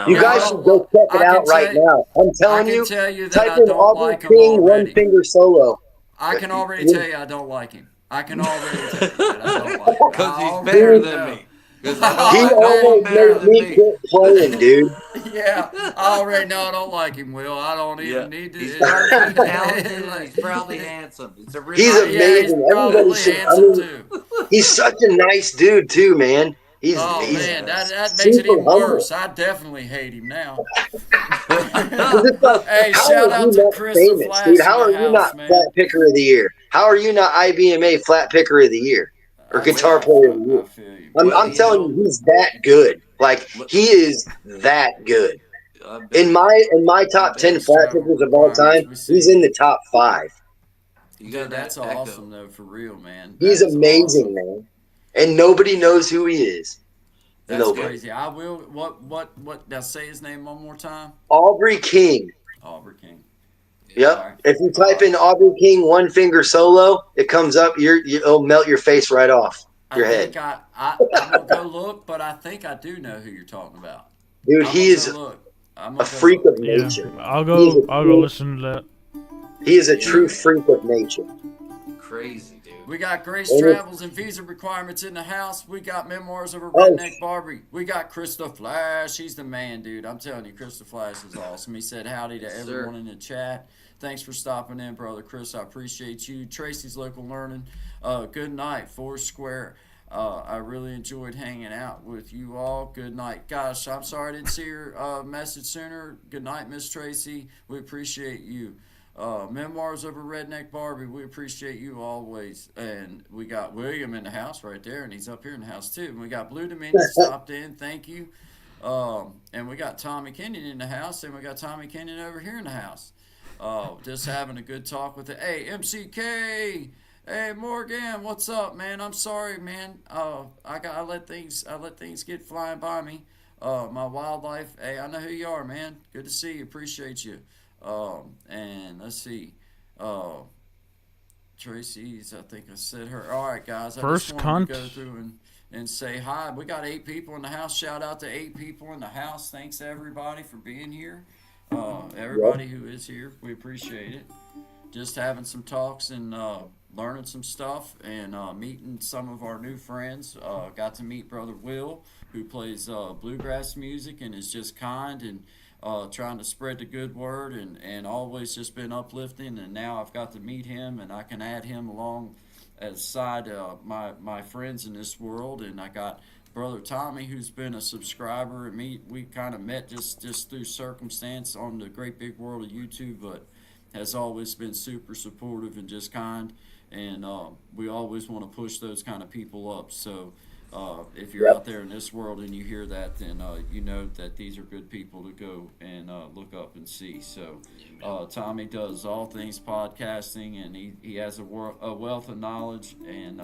You guys should go check it out right now. I'm telling you. Type in Aubrey King one finger solo. I can already tell you I don't like him. I can already tell you that I don't like him. Because he's better than me. He almost made me quit playing, dude. Yeah, I already know I don't like him, Will. I don't even need to. He's talented. He's probably handsome. He's amazing. Everybody should. Too. He's such a nice dude, too, man. Man, that makes it even worse. I definitely hate him now. Hey, shout out to Chris Flash. Dude, how are you not Flat Picker of the Year? How are you not IBMA Flat Picker of the Year? Or Guitar Player of the Year? I'm telling you, he's that good. Like, he is that good. In my top 10 flat pickers of all time, he's in the top 5. That's awesome, though, for real, man. He's amazing, man. And nobody knows who he is. That's crazy. I will. What? Now say his name one more time. Aubrey King. Aubrey King. Yep. Right. If you type in Aubrey King one finger solo, it comes up. It'll melt your face right off your head. I'm gonna go look, but I think I do know who you're talking about. Dude, he is a freak of nature. Yeah. I'll go listen to that. He is a true freak of nature. Crazy. We got Grace Travels and Visa Requirements in the house. We got Memoirs of a Redneck Barbie. We got Krista Flash. He's the man, dude. I'm telling you, Krista Flash is awesome. He said howdy to everyone in the chat. Thanks for stopping in, brother Chris. I appreciate you. Tracy's Local Learning. Good night, Foursquare. I really enjoyed hanging out with you all. Good night. Gosh, I'm sorry I didn't see your message sooner. Good night, Miss Tracy. We appreciate you. Memoirs of a Redneck Barbie, we appreciate you always. And we got William in the house right there, and he's up here in the house too. And we got Blue Dominion stopped in, thank you. And we got Tommy Kenyon in the house, and we got Tommy Kenyon over here in the house. Just having a good talk with it. Hey, MCK! Hey, Morgan, what's up, man? I'm sorry, man. I let things get flying by me. My wildlife. Hey, I know who you are, man. Good to see you. Appreciate you. And let's see. Tracy's, I think I said her. All right, guys. I just wanted to go through and say hi. We got 8 people in the house. Shout out to 8 people in the house. Thanks to everybody for being here. Everybody who is here, we appreciate it. Just having some talks and learning some stuff and meeting some of our new friends. Got to meet Brother Will, who plays bluegrass music and is just kind and trying to spread the good word and always just been uplifting. And now I've got to meet him and I can add him along as side my friends in this world. And I got Brother Tommy, who's been a subscriber, and we kind of met just through circumstance on the great big world of YouTube, but has always been super supportive and just kind. And we always want to push those kind of people up. So if you're out there in this world and you hear that, then you know that these are good people to go and look up and see. So Tommy does all things podcasting, and he has a wealth of knowledge, and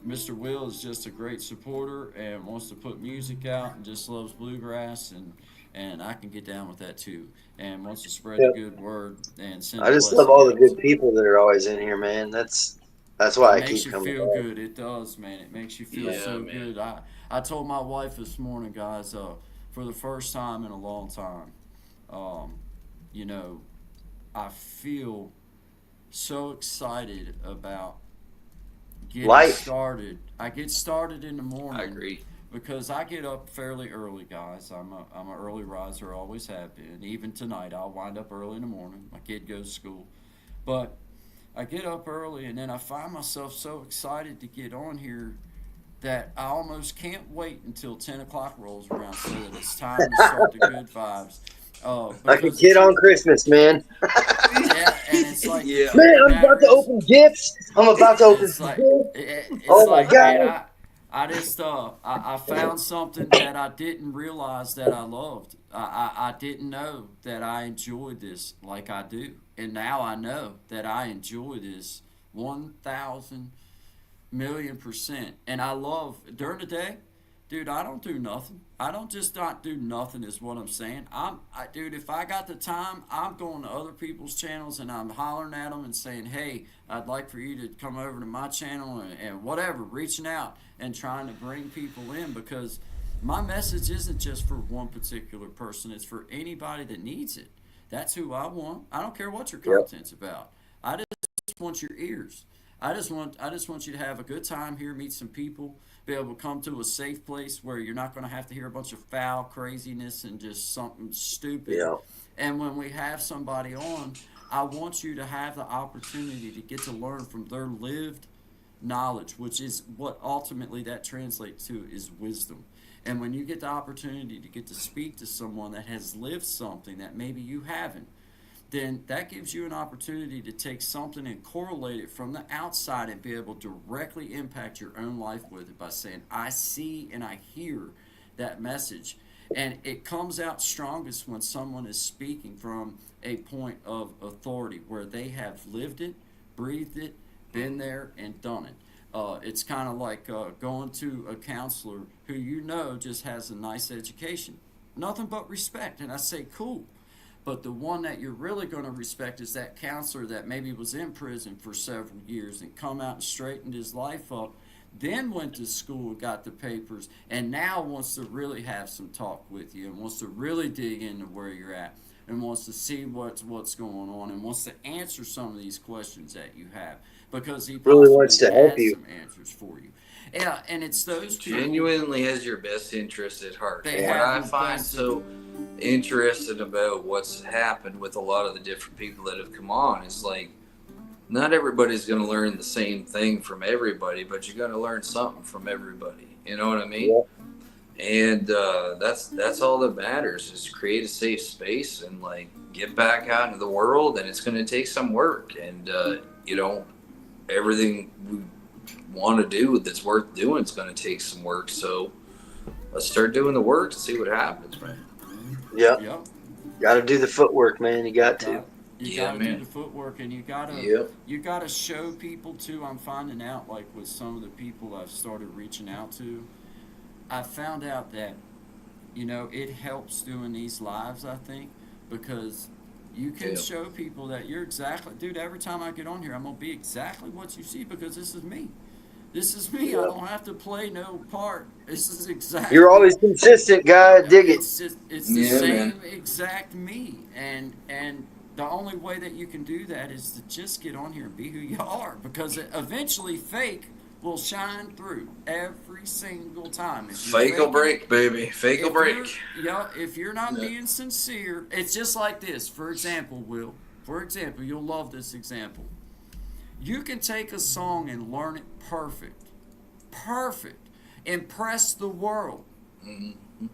Mr. Will is just a great supporter and wants to put music out and just loves bluegrass, and I can get down with that too. And wants to spread the good word and send I a just love blessing all the out. good So people that are always in here, man. That's it why I makes keep you coming feel back. good. It does, man. It makes you feel Yeah, so man. good. I told my wife this morning, guys, for the first time in a long time, um, you know, I feel so excited about getting Life. started. I get started in the I morning agree. because I get up fairly early, guys. I'm an early riser, always have been. Even tonight, I'll wind up early in the morning. My kid goes to school, but I get up early, and then I find myself so excited to get on here that I almost can't wait until 10 o'clock rolls around so that it's time to start the good vibes. Like a Because kid it's on Christmas, man. yeah, and it's like the Yeah. truth Man, of the I'm about matter to is, open gifts. I'm about to open it's some like gifts. it's Oh my like man, God. I just I found something that I didn't realize that I loved. I didn't know that I enjoyed this like I do, and now I know that I enjoy this 1,000,000,000%. And I love during the day, dude. I don't do nothing. I don't just not do nothing. Is what I'm saying. Dude. If I got the time, I'm going to other people's channels and I'm hollering at them and saying, "Hey, I'd like for you to come over to my channel and whatever." Reaching out and trying to bring people in because my message isn't just for one particular person. It's for anybody that needs it. That's who I want. I don't care what your Yep. content's about. I just want your ears. I just want you to have a good time here, meet some people, be able to come to a safe place where you're not going to have to hear a bunch of foul craziness and just something stupid. Yeah. And when we have somebody on, I want you to have the opportunity to get to learn from their lived knowledge, which is what ultimately that translates to is wisdom. And when you get the opportunity to get to speak to someone that has lived something that maybe you haven't, then that gives you an opportunity to take something and correlate it from the outside and be able to directly impact your own life with it by saying, I see and I hear that message. And it comes out strongest when someone is speaking from a point of authority where they have lived it, breathed it, been there, and done it. It's kind of like going to a counselor who you know just has a nice education, nothing but respect. And I say, cool. But the one that you're really going to respect is that counselor that maybe was in prison for several years and come out and straightened his life up, then went to school and got the papers, and now wants to really have some talk with you and wants to really dig into where you're at and wants to see what's going on and wants to answer some of these questions that you have because he Really wants possibly to help has you. some answers for you. Yeah, and it's those people. Genuinely has your best interest at heart. They And what have I your find best. so interesting about what's happened with a lot of the different people that have come on is like not everybody's going to learn the same thing from everybody, but you're going to learn something from everybody. You know what I mean? Yeah. And that's all that matters is create a safe space and like get back out into the world. And it's going to take some work, and you know, everything we want to do that's worth doing is going to take some work. So let's start doing the work and see what happens, man. Yep. Yep. Got to do the footwork, man. You got to. You Yeah, gotta man. do the footwork, and Yep. you gotta show people too. I'm finding out, like with some of the people I've started reaching out to, I found out that it helps doing these lives. I think because you can Yeah. show people that you're exactly, dude. Every time I get on here, I'm gonna be exactly what you see because this is me. This is me. I don't have to play no part. This is exactly. You're always consistent, guy. Dig it. It's the Yeah, same man. exact me, and the only way that you can do that is to just get on here and be who you are, because eventually fake will shine through every single time. If you're Fake will faking break, baby. Fake will if break. if you're not Yeah. being sincere, it's just like this. For example, Will. For example, you'll love this example. You can take a song and learn it perfect, impress the world. Mm-hmm.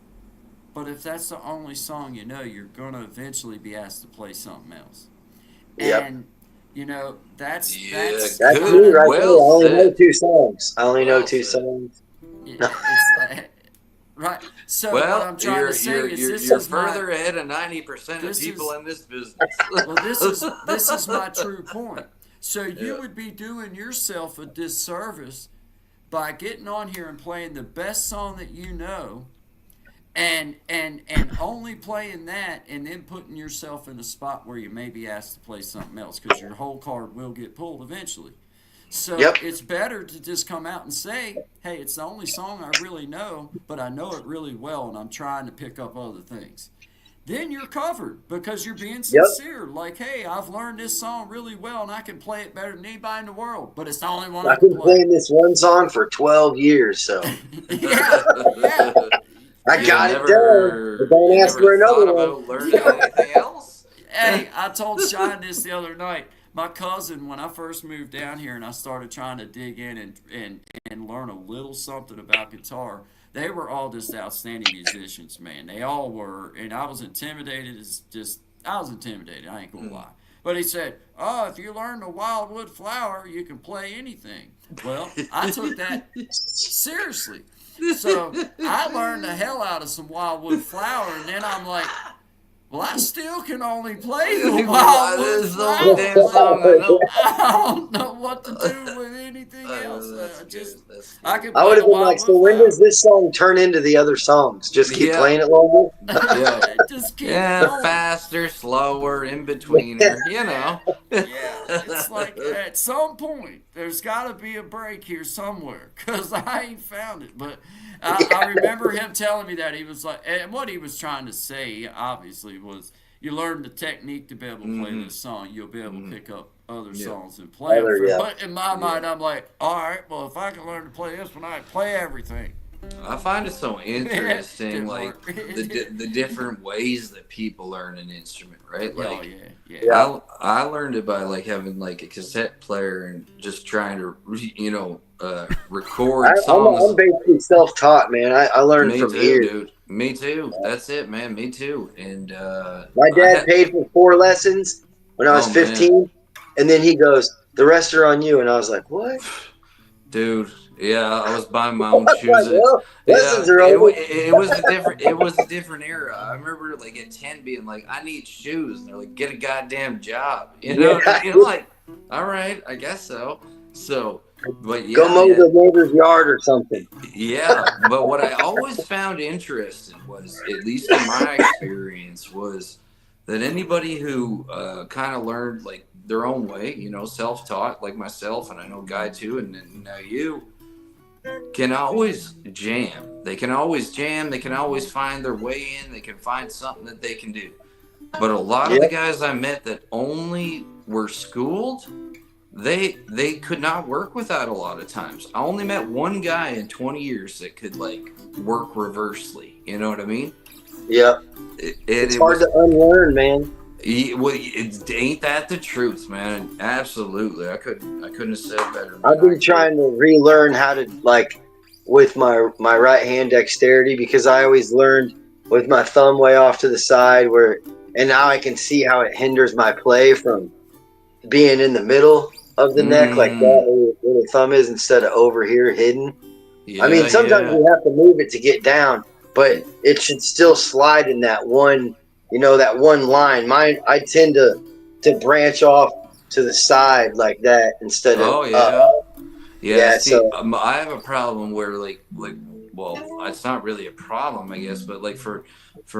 But if that's the only song you know, you're gonna eventually be asked to play something else. Yep. And that's Yeah, That's good. me right Well there. I only know said. 2 songs. I only know Well 2 said. songs. it's right. So what Well, I'm trying to say is this you're is my further ahead of 90% of this people is in this business. well this is my true point. So you Yeah. would be doing yourself a disservice by getting on here and playing the best song that you know, and only playing that, and then putting yourself in a spot where you may be asked to play something else because your whole card will get pulled eventually. So Yep. it's better to just come out and say, hey, it's the only song I really know, but I know it really well, and I'm trying to pick up other things. Then you're covered because you're being Yep. sincere. Like, hey, I've learned this song really well, and I can play it better than anybody in the world, but it's the only one I I've can been play. playing this one song for 12 years, so Yeah, yeah. I You got it never, done. But don't you ask never for another thought one. about learning anything else? Hey, I told Shine this the other night. My cousin, when I first moved down here and I started trying to dig in and learn a little something about guitar, they were all just outstanding musicians, man. They all were, and I was intimidated. I was intimidated. I ain't gonna lie. But he said, "Oh, if you learn the Wildwood Flower, you can play anything." Well, I took that seriously. So I learned the hell out of some Wildwood Flower, and then I'm like, well, I still can only play the Wildwood This is the Flower. only damn song I know. I don't know what to do with anything else. I can play I would have the been like, so Wildwood when Flower. does this song turn into the other songs? Just keep Yeah. playing it longer? Yeah. Just keep Yeah, going. faster, slower, in betweener, you know. Yeah, it's like at some point there's got to be a break here somewhere because I ain't found it. But I remember him telling me that he was like, and what he was trying to say obviously was, you learn the technique to be able to play this song, you'll be able to pick up other songs and play them. Yeah. But in my mind, I'm like, all right, well, if I can learn to play this one, I can play everything. I find it so interesting, Didn't like work. the different ways that people learn an instrument, right? Like, Oh yeah. I learned it by like having like a cassette player and just trying to record songs. I'm basically self-taught, man. I learned Me from too, ears. dude. Me too. That's it, man. Me too. And My dad paid for 4 lessons when I was 15, and then he goes, "The rest are on you." And I was like, "What?" Dude, yeah, I was buying my own shoes. Like, well, lessons are over. It was a different. It was a different era. I remember like at 10 being like, I need shoes, and they're like, get a goddamn job. You know, like, all right, I guess so. So, but yeah, go mow the neighbor's yard or something. Yeah, but what I always found interesting was, at least in my experience, was that anybody who kind of learned like their own way, you know, self-taught like myself, and I know Guy too, and now you, can always jam. They can always jam. They can always find their way in. They can find something that they can do. But a lot of the guys I met that only were schooled, they could not work with that a lot of times. I only met one guy in 20 years that could like work reversely. You know what I mean? Yeah. It's hard to unlearn, man. Ain't that the truth, man? Absolutely. I couldn't have said better. I've been trying to relearn how to, like, with my right hand dexterity, because I always learned with my thumb way off to the side, and now I can see how it hinders my play from being in the middle of the neck like that, where the thumb is, instead of over here hidden. I mean, sometimes you have to move it to get down, but it should still slide in that one, that one line. Mine, I tend to branch off to the side like that instead of up. Yeah. See, so I have a problem where well, it's not really a problem, I guess, but like for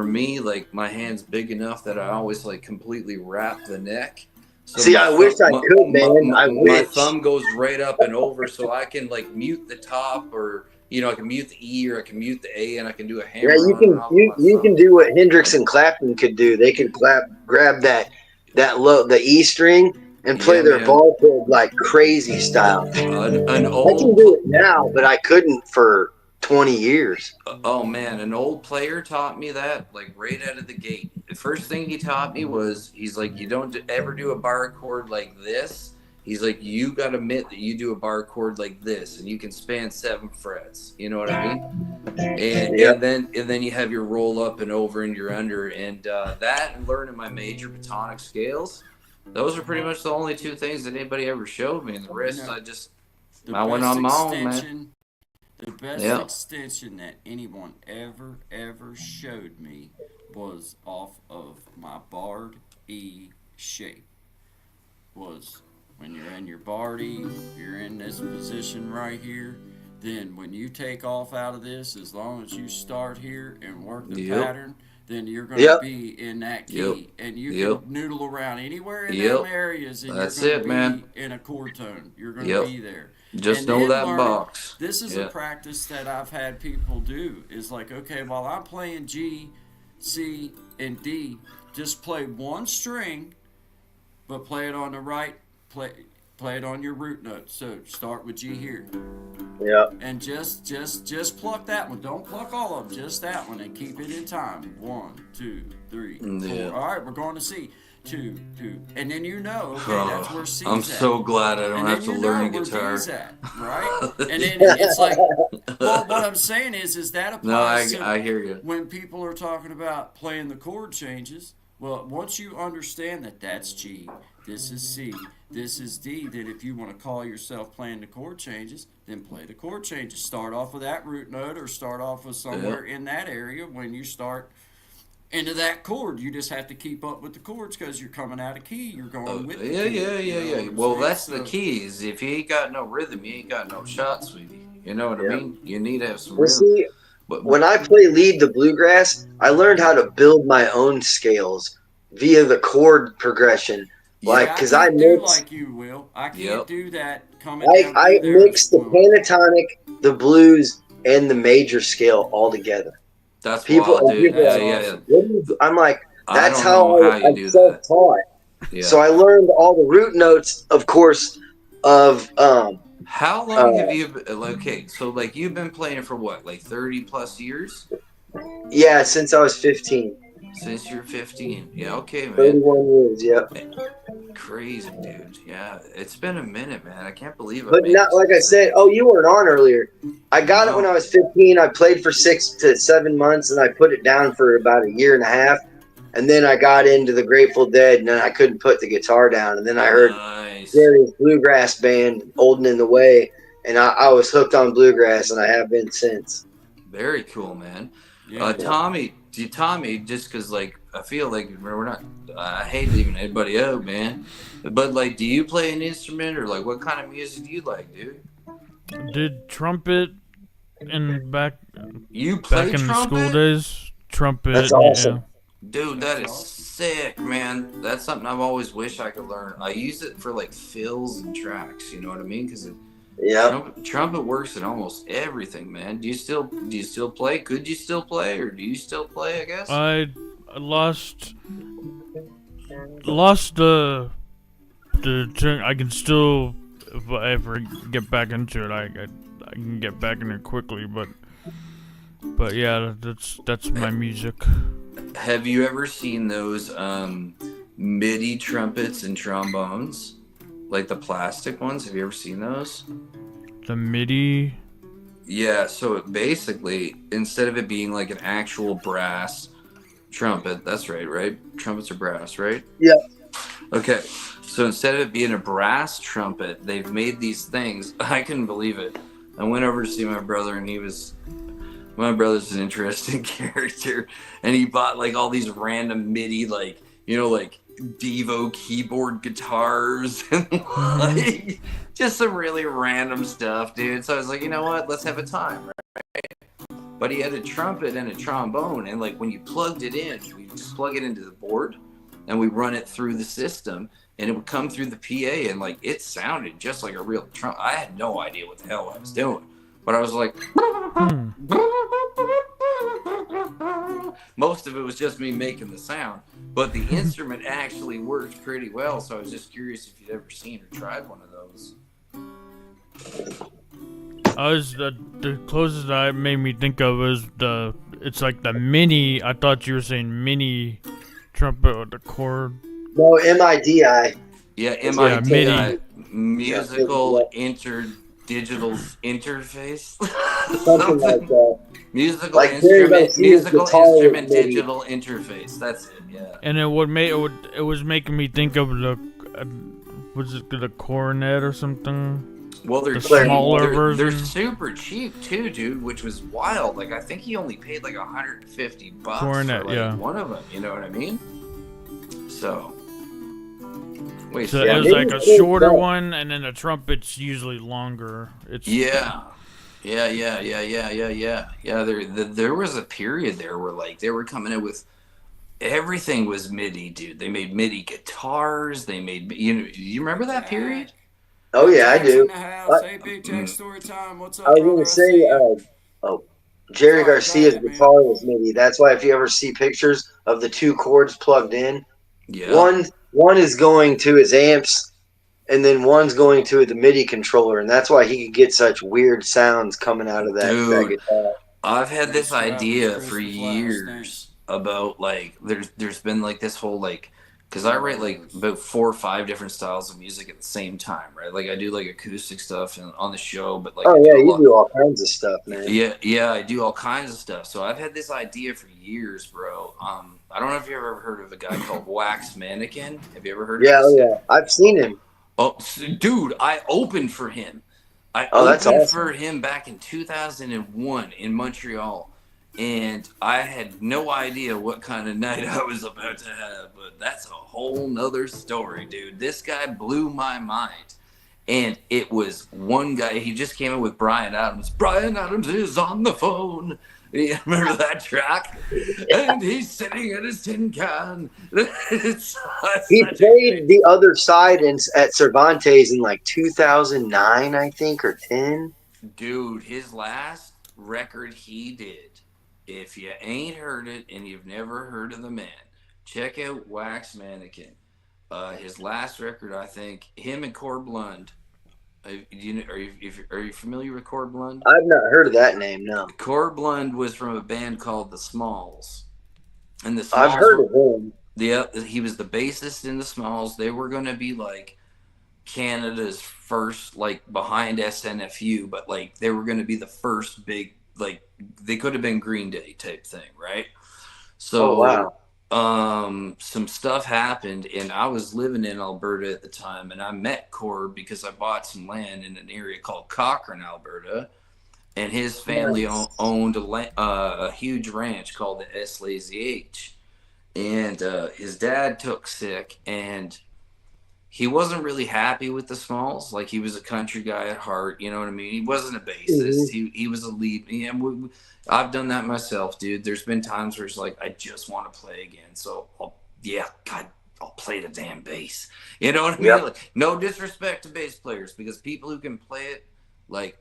me, like my hand's big enough that I always like completely wrap the neck. So I wish I could, man. My thumb goes right up and over, so I can like mute the top, or I can mute the E, or I can mute the A, and I can do a hammer. Yeah, you can do what Hendrix and Clapton could do. They could grab the E string and play their ball chord like crazy style. I can do it now, but I couldn't for 20 years. Oh man, an old player taught me that like right out of the gate. The first thing he taught me was, he's like, you don't ever do a bar chord like this. He's like, you got to admit that you do a bar chord like this, and you can span 7 frets. You know what I mean? And then you have your roll up and over and your under, and that, and learning my major pentatonic scales. Those are pretty much the only 2 things that anybody ever showed me, and the rest I went on my own, man. The best extension that anyone ever showed me was off of my barred E shape. Was when you're in your barred E, you're in this position right here. then when you take off out of this, as long as you start here and work the Yep. pattern, then you're going to Yep. be in that key, Yep. and you Yep. can noodle around anywhere in Yep. them areas, and That's you're going it, to be man. in a chord tone. You're going Yep. to be there. Just And know then that learning- box. This is Yeah. a practice that I've had people do. Is like, okay, while I'm playing G, C, and D, just play one string, but play it on the right. Play it on your root note. So start with G here, Yeah. and just pluck that one. Don't pluck all of them. Just that one, and keep it in time. 1, 2, 3, 4. Yeah. All right, we're going to C. 2, 2, and then you know, okay, that's where C's I'm at. so glad I don't And have then to you learn know a where guitar. D's at, right? And then it's like, well, what I'm saying is that applies No, to I hear you. when people are talking about playing the chord changes. Well, once you understand that that's G, this is C, this is D, then if you want to call yourself playing the chord changes, then play the chord changes. Start off with that root note or start off with somewhere in that area when you start into that chord. You just have to keep up with the chords because you're coming out of key. You're going with the Yeah, key. yeah, you know yeah, what yeah. I'm Well, saying? that's the So- key. Is if you ain't got no rhythm, you ain't got no shot, sweetie. You know what Yeah. I mean? You need to have some Well, rhythm. see, But when I play lead the bluegrass, I learned how to build my own scales via the chord progression. Like, Yeah, because I I can't do mix, like you, Will. I can't Yep. do that coming down I through there. mix the pentatonic, the blues, and the major scale all together. that's People, wild, dude. people Yeah, That's yeah, awesome. What do you do? I'm like, I that's don't how know how you I'm do that. self-taught. Yeah. So I learned all the root notes, of course, of How long have you been, okay, so like you've been playing for what, like 30 plus years? yeah, since I was 15, Since you're 15. Yeah, okay, man. 31 years, yeah. Crazy, dude. Yeah, it's been a minute, man. I can't believe it. But not like I said. Oh, you weren't on earlier. I got it when I was 15. I played for 6 to 7 months, and I put it down for about a year and a half. And then I got into the Grateful Dead, and then I couldn't put the guitar down. And then I heard Nice. Jerry's bluegrass band, Olden in the Way, and I was hooked on bluegrass, and I have been since. Very cool, man. Yeah. Tommy, just because like I feel like we're not. I hate leaving anybody out, man. But like, do you play an instrument or like what kind of music do you like, dude? Did trumpet in back You play in the trumpet? school days? Trumpet. That's awesome. Dude, that is sick, man. That's something I've always wished I could learn. I use it for like fills and tracks. You know what I mean? Because Yeah. trumpet works in almost everything, man. Do you still play? Could you still play, or do you still play? I guess. I lost the I can still, if I ever get back into it, I can get back in it quickly, but yeah, that's my music. Have you ever seen those MIDI trumpets and trombones, like the plastic ones? Have you ever seen those? The MIDI. Yeah. So basically, instead of it being like an actual brass trumpet, that's right? Trumpets are brass, right? Yeah. Okay. So instead of it being a brass trumpet, they've made these things. I couldn't believe it. I went over to see my brother, and my brother's an interesting character, and he bought like all these random MIDI, like, you know, like Devo keyboard guitars and like just some really random stuff, dude. So I was like, you know what? Let's have a time, right? But he had a trumpet and a trombone, and like when you plugged it in, we just plug it into the board, and we run it through the system, and it would come through the PA, and like it sounded just like a real trumpet. I had no idea what the hell I was doing, but I was like, most of it was just me making the sound, but the instrument actually worked pretty well. So I was just curious if you'd ever seen or tried one of those. I was the closest that it made me think of is it's like the mini. I thought you were saying mini trumpet with the chord. No, MIDI. Yeah, MIDI. MIDI, musical digital interface. Something like that. Musical Like instrument, musical guitar instrument MIDI. digital interface. That's it. Yeah. And it was making me think of the was it the cornet or something? Well, they're The cheap. smaller They're version. super cheap too, dude, which was wild. Like I think he only paid like $150 Cornet, for like yeah. one of them. You know what I mean? So, wait. So Yeah, it was maybe like a it's shorter that. one, and then the trumpet's usually longer. It's Yeah. Yeah. There was a period there where like they were coming in with everything was MIDI, dude. They made MIDI guitars. They made you remember that period? Oh yeah, I Jack's do. in the house. Hey, Big Jack, story time. What's I up, was brother? gonna I see say, you. Jerry Sorry, go Garcia's ahead, man. guitar was MIDI. That's why if you ever see pictures of the two chords plugged in, Yeah. one is going to his amps, and then one's going to the MIDI controller, and that's why he could get such weird sounds coming out of that Dude, guitar. I've had Grace this travels, idea for Christopher Flash. years Thanks. about like there's been like this whole like because I write like about 4 or 5 different styles of music at the same time, right? Like I do like acoustic stuff and on the show, but like Oh I yeah, do a you lot. do all kinds of stuff, man. Yeah, I do all kinds of stuff. So I've had this idea for years, bro. I don't know if you ever heard of a guy called Wax Mannequin. Have you ever heard of Yeah, this oh guy? yeah, I've seen him. Oh, dude, I opened for him. I Oh, that's opened for awesome. him back in 2001 in Montreal, and I had no idea what kind of night I was about to have, but that's a whole nother story, dude. This guy blew my mind. And it was one guy, he just came in with Brian Adams. Brian Adams is on the phone. You remember that track? And he's sitting in his tin can. He played the other side at Cervantes in like 2009, I think, or 10. Dude, his last record he did, if you ain't heard it and you've never heard of the man, check out Wax Mannequin. His last record, I think, him and Cord Blund. Are you familiar with Cord Blund? I've not heard of that name, no. Cord Blund was from a band called the Smalls, and the I've Smalls heard were of him. he was the bassist in the Smalls. They were going to be like Canada's first, like behind SNFU, but like they were going to be the first big, like they could have been Green Day type thing, right? So, Oh wow. Some stuff happened, and I was living in Alberta at the time, and I met Cord because I bought some land in an area called Cochrane, Alberta, and his family owned a huge ranch called the S Lazy H, and his dad took sick, and he wasn't really happy with the Smalls. Like he was a country guy at heart, you know what I mean? He wasn't a bassist. He was a lead. I've done that myself, dude. There's been times where it's like I just want to play again. So I'll play the damn bass. You know what I mean? Yep. Like, no disrespect to bass players, because people who can play it, like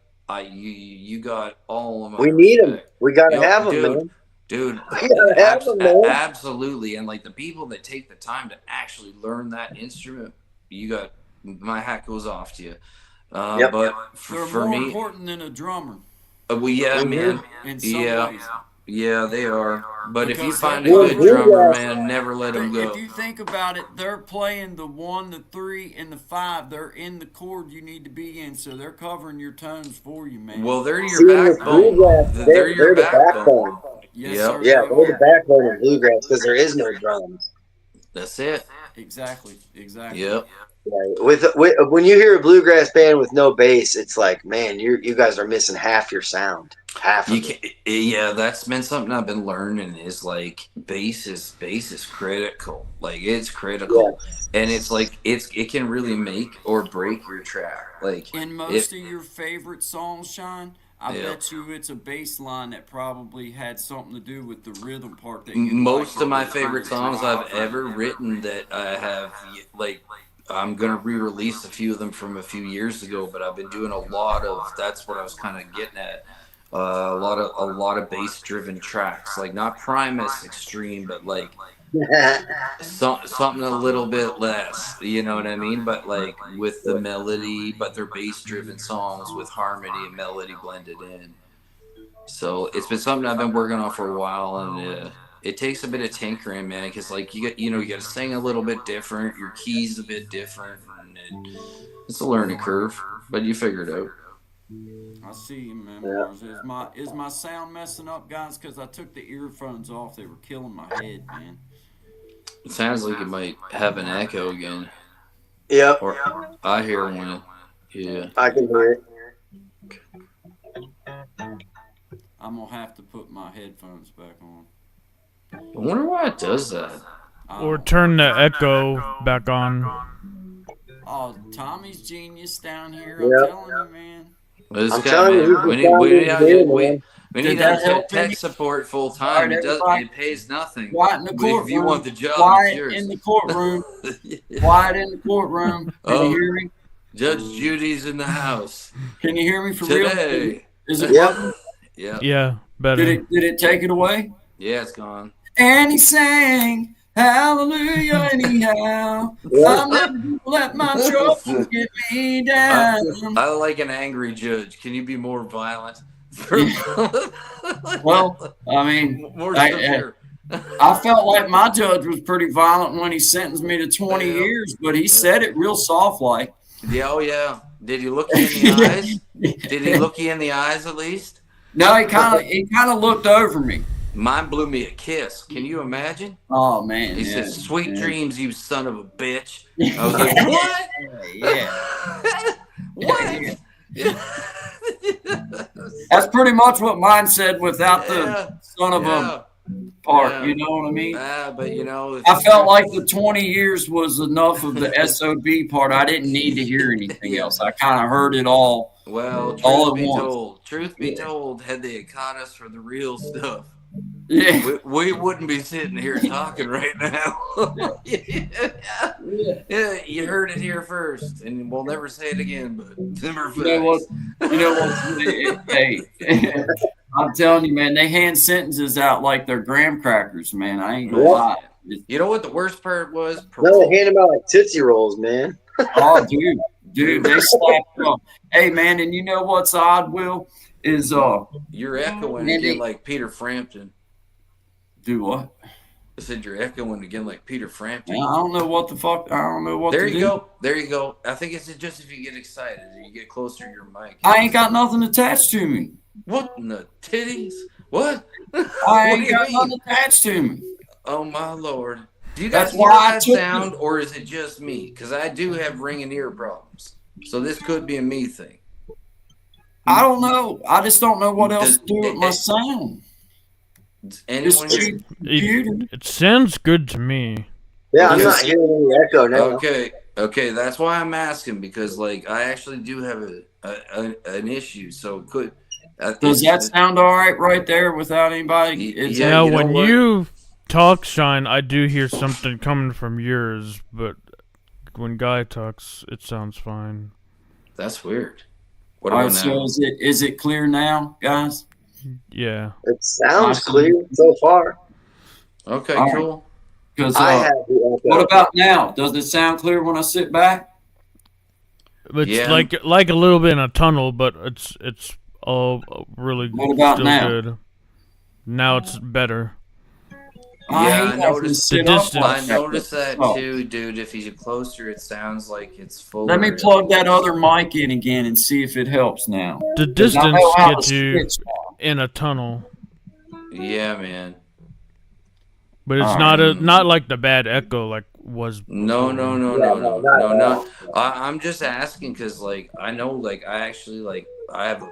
you got all of my We need them. respect. We got to have them, Dude, man. Dude, We gotta have them, man. absolutely. And like the people that take the time to actually learn that instrument, you got my hat goes off to you. Yep. But They're for more me, important than a drummer well, yeah, man, in some ways. yeah, they are. But if you Because find a they're good covering- drummer, man, never let them go. If you think about it, they're playing the 1, the 3, and the 5. They're in the chord you need to be in, so they're covering your tones for you, man. Well, they're See, your with backbone. bluegrass, They're your they're the backbone. backbone. Yes, Yep. sir. Yeah, they they're the are. backbone of bluegrass because there is no drums. That's it. Exactly. Yep. Right. With when you hear a bluegrass band with no bass, it's like, man, you guys are missing half your sound. Half of it. Yeah, that's been something I've been learning is like bass is critical. Like it's critical. And it's like it can really make or break your track. Like In most of your favorite songs, Sean, I bet you it's a bass line that probably had something to do with the rhythm part that you most like. of my favorite songs I've ever written that I have like I'm gonna re-release a few of them from a few years ago, but I've been doing a lot of. That's what I was kind of getting at. A lot of bass-driven tracks, like not Primus extreme, but like something a little bit less. You know what I mean? But like with the melody, but they're bass-driven songs with harmony and melody blended in. So it's been something I've been working on for a while, and it takes a bit of tinkering, man, because like you got to sing a little bit different, your keys a bit different, and it's a learning curve, but you figure it out. I see you, man. Mars. Is my sound messing up, guys? Because I took the earphones off; they were killing my head, man. It sounds like it might have an echo again. Yep. Or I hear one. Yeah. I can hear it. I'm gonna have to put my headphones back on. I wonder why it does that. Or turn the echo back on. Oh, Tommy's genius down here. Yeah. I'm telling you, man. This guy, man, we need tech support full time. It pays nothing. Quiet in the courtroom. If you want the job, quiet in the courtroom. Quiet in the courtroom. Can you hear me? Judge Judy's in the house. Can you hear me for today? Real? Is it? Yeah, better. Did it take it away? Yeah, it's gone. And he sang hallelujah anyhow. I'm never gonna let my trouble get me down. I like an angry judge. Can you be more violent? Well, I mean, I felt like my judge was pretty violent when he sentenced me to 20 years, but he said it real soft like. Yeah, oh yeah. Did he look you in the eyes? Did he look you in the eyes at least? No, he kind of looked over me. Mine blew me a kiss. Can you imagine? Oh man! He said, "Sweet dreams, you son of a bitch." I was like, "What? What?" That's pretty much what mine said without the son of a part. You know what I mean? But you know, I felt like the 20 years was enough of the SOB part. I didn't need to hear anything else. I kind of heard it all. Well, truth be told, had they caught us for the real stuff, we wouldn't be sitting here talking right now. Yeah, you heard it here first, and we'll never say it again. But you know what? Hey, I'm telling you, man, they hand sentences out like they're graham crackers, man. I ain't gonna lie. You know what the worst part was? No, they hand them out like Tootsie Rolls, man. Oh, dude, they slapped up. Hey, man, and you know what's odd, Will? Is you're echoing again like Peter Frampton. Do what? I said you're echoing again like Peter Frampton. I don't know what the fuck. I don't know what. There you go. There you go. I think it's just if you get excited and you get closer to your mic. I ain't got nothing attached to me. What in the titties? What? I ain't got nothing attached to me. Oh my lord! Do you guys That's hear why that sound, or is it just me? Because I do have ringing ear problems, so this could be a me thing. I don't know. I just don't know what else to do with my sound. Anyone it sounds good to me. Yeah, I'm not hearing any echo now. Okay, that's why I'm asking, because like I actually do have an issue. So does that sound all right there without anybody? Yeah, when you talk, Shine, I do hear something coming from yours, but when Guy talks, it sounds fine. That's weird. What about now? So is it clear now, guys? Yeah. It sounds clear so far. Okay, cool. Because what about now? Does it sound clear when I sit back? It's like a little bit in a tunnel, but it's all really still good. Now it's better. I noticed that too, dude. If you get closer, it sounds like it's full. Let me plug that other mic in again and see if it helps now. The distance gets you in a tunnel. Yeah, man. But it's not like the bad echo like was. No. I'm just asking because like I know like I actually like I have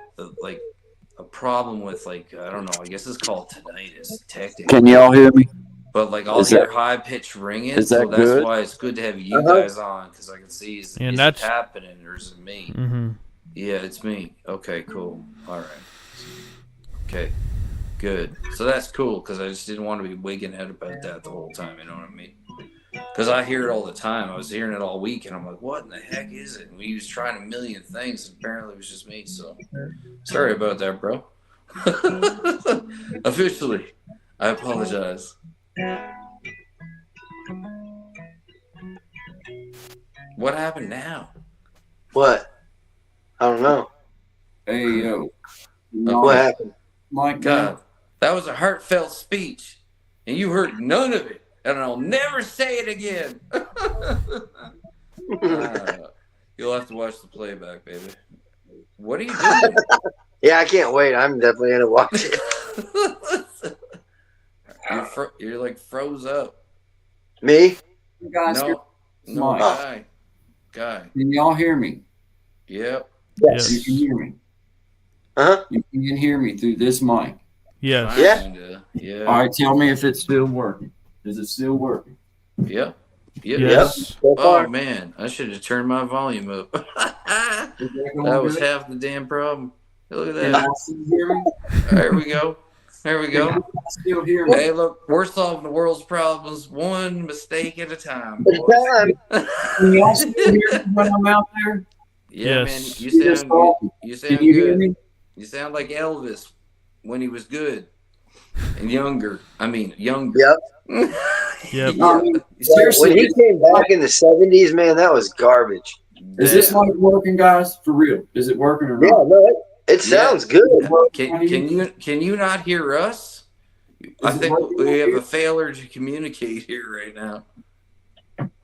a problem with like I don't know. I guess it's called tinnitus. Technically. Can y'all hear me? But like I'll hear high pitched ringing. Is that so that's good? why it's good to have you guys on because I can see is it happening or is it me? Mm-hmm. Yeah, it's me. Okay, cool. All right. Okay, good. So that's cool because I just didn't want to be wigging out about that the whole time. You know what I mean? Because I hear it all the time. I was hearing it all week, and I'm like, "What in the heck is it?" And we was trying a million things. And apparently, it was just me. So sorry about that, bro. Officially, I apologize. What happened now? What? I don't know. Hey, yo. What happened? My God, that was a heartfelt speech, and you heard none of it, and I'll never say it again. You'll have to watch the playback, baby. What are you doing? Yeah, I can't wait. I'm definitely going to watch it. You're like froze up. Me? No, Guy. Can y'all hear me? Yep. Yes. You can hear me. Uh-huh. You can hear me through this mic. Yes. Yeah. Yeah. All right, tell me if it's still working. Is it still working? Yep. Yes. Oh man, I should have turned my volume up. That was half the damn problem. Look at that. There we go. There we go. Still hear me? Hey, look, we're solving the world's problems one mistake at a time, boys. Can y'all still hear me when I'm out there? Yeah, Yes. man, you sound good. You sound Can you hear good. me? You sound like Elvis when he was good and younger. I mean, younger. Yep. Yep. I mean, seriously, When he came back in the 70s, man, that was garbage. is this like working, guys? For real? Is it working or Yeah, not? no, it sounds good. Can you not hear us? I think we have a failure to communicate here right now.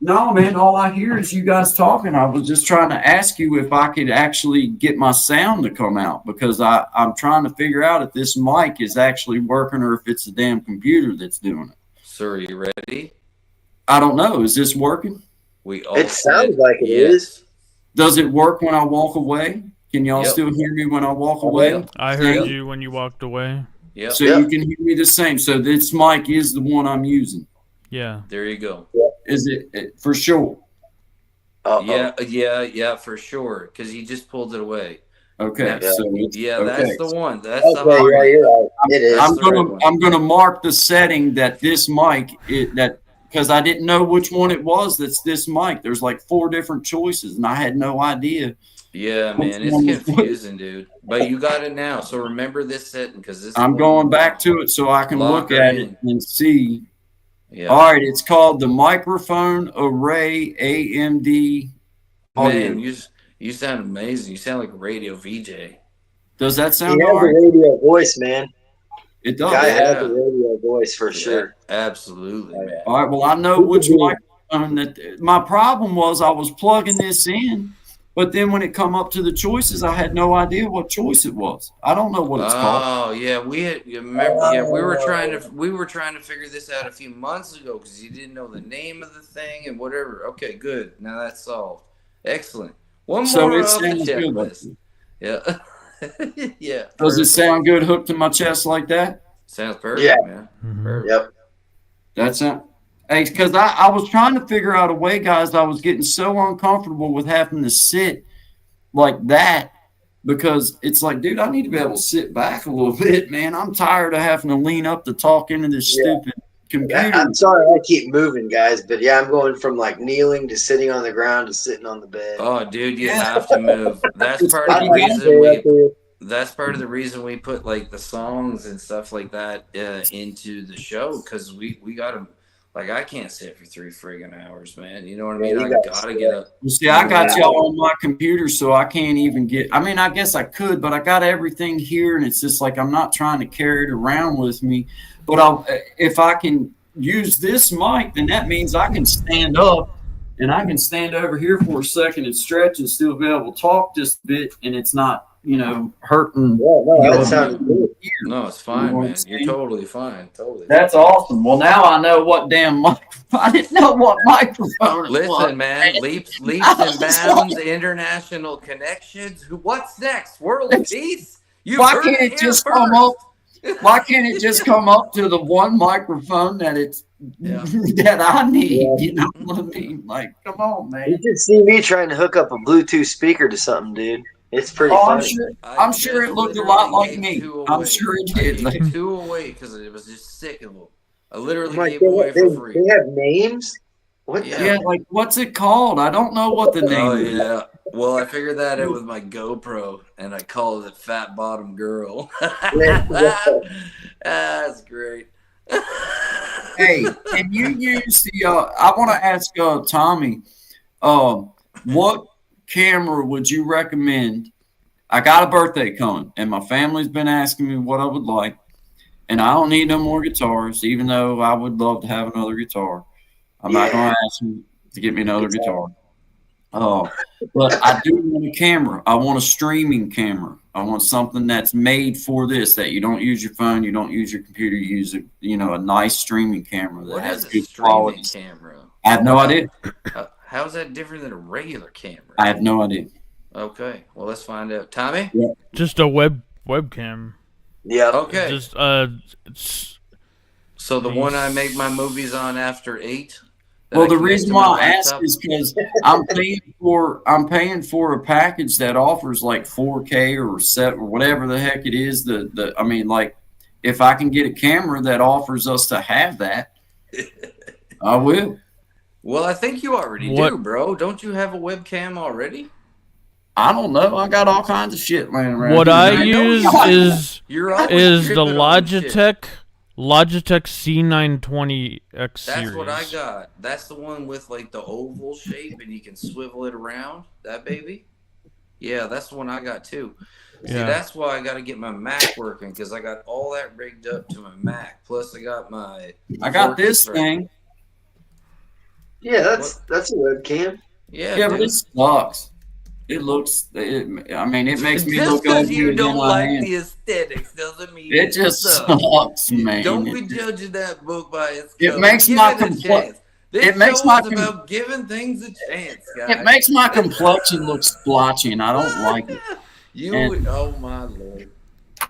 No, man. All I hear is you guys talking. I was just trying to ask you if I could actually get my sound to come out because I'm trying to figure out if this mic is actually working or if it's the damn computer that's doing it. Sir, are you ready? I don't know. Is this working? It sounds like it is. Does it work when I walk away? Can y'all still hear me when I walk away? Yep. I heard you when you walked away. Yep. So you can hear me the same. So this mic is the one I'm using. Yeah. There you go. Is it for sure? Yeah, for sure. Because he just pulled it away. Okay. Yeah. So that's the one. That's Okay, the hard yeah, one. you're right. It is. I'm gonna mark the setting that this mic because I didn't know which one it was. That's this mic. There's like 4 different choices, and I had no idea. Yeah, man, it's confusing, dude. But you got it now. So remember this setting because this. I'm going back to it so I can look at it and see. Yeah. All right, it's called the Microphone Array AMD audio. Man, you sound amazing. You sound like a radio VJ. Does that sound He has all right? a radio voice, man. It does. Guy has Yeah. a radio voice for sure. Absolutely, man. All right. Well, I know which microphone that. My problem was I was plugging this in, but then when it come up to the choices, I had no idea what choice it was. I don't know what it's called. Oh yeah, you remember? Yeah, we were trying to figure this out a few months ago because you didn't know the name of the thing and whatever. Okay, good. Now that's solved. Excellent. One So more it off the sounds good. checklist. Yeah. Yeah. Does it sound good hooked to my chest like that? Sounds perfect, Yeah. man. Mhm. Perfect. Yep. That's it. Hey, because I was trying to figure out a way, guys. I was getting so uncomfortable with having to sit like that because it's like, dude, I need to be able to sit back a little bit, man. I'm tired of having to lean up to talk into this stupid computer. I'm sorry I keep moving, guys, but yeah, I'm going from like kneeling to sitting on the ground to sitting on the bed. Oh, dude, you have to move. That's part of I'm the like, reason stay up there. that's part of the reason we put like the songs and stuff like that into the show because we got to like I can't sit for 3 friggin' hours, man. You know what I mean? Yeah, I you gotta gotta sit. get up. You see, I got y'all on my computer, so I can't even get. I mean, I guess I could, but I got everything here, and it's just like I'm not trying to carry it around with me. But if I can use this mic, then that means I can stand up, and I can stand over here for a second and stretch and still be able to talk just a bit, and it's not, hurting. Yeah, no, you that know, sounds good. No, it's fine, You know what I'm man. You're saying? totally fine. Totally. That's awesome. Well, now I know what damn microphone. I didn't know what microphone it was. Listen, man. Leaps and bounds, international connections. What's next? World peace? You Why heard can't it here just first. come up? Why can't it just come up to the one microphone that it's Yeah. that I need? Yeah. You know what I mean? Like, come on, man. You should see me trying to hook up a Bluetooth speaker to something, dude. It's pretty Oh, I'm funny. sure. I I'm sure it just looked a lot literally like gave me. 2 I'm away. sure it I did. gave 2 away because it was just sick of them. I literally I'm like, gave away for free. they have names? What the Yeah, like what's it called? I don't know what the name Oh is. yeah. Well, I figured that out with my GoPro, and I called it Fat Bottom Girl. That's great. Hey, can you use the? I want to ask Tommy, what camera would you recommend? I got a birthday coming, and my family's been asking me what I would like, and I don't need no more guitars, even though I would love to have another guitar. I'm not going to ask them to get me another guitar. But I do want a camera. I want a streaming camera. I want something that's made for this, that you don't use your phone, you don't use your computer, you use a nice streaming camera that What has is a good streaming quality. camera? I have no idea. How is that different than a regular camera? I have no idea. Okay, well let's find out. Tommy? Just a webcam. Yeah. Okay. Just it's So the one I make my movies on after 8, Well, the reason why I ask is because I'm paying for a package that offers like 4K or set or whatever the heck it is. I mean, like, if I can get a camera that offers us to have that, I will. Well, I think you already do, bro. Don't you have a webcam already? I don't know. I got all kinds of shit laying around. What I use is the Logitech C920X series. That's what I got. That's the one with like the oval shape and you can swivel it around. That baby. Yeah, that's the one I got too. See, that's why I got to get my Mac working because I got all that rigged up to my Mac. Plus, I got this thing. Yeah, that's a webcam. Yeah, but it sucks. It looks. I mean, it makes me look ugly. Just because you don't like the aesthetics doesn't mean it just sucks, man. Don't be judging that book by its cover. It makes my complexion. It makes my about giving things a chance, guys. It makes my complexion look splotchy, and I don't like it. Oh my lord!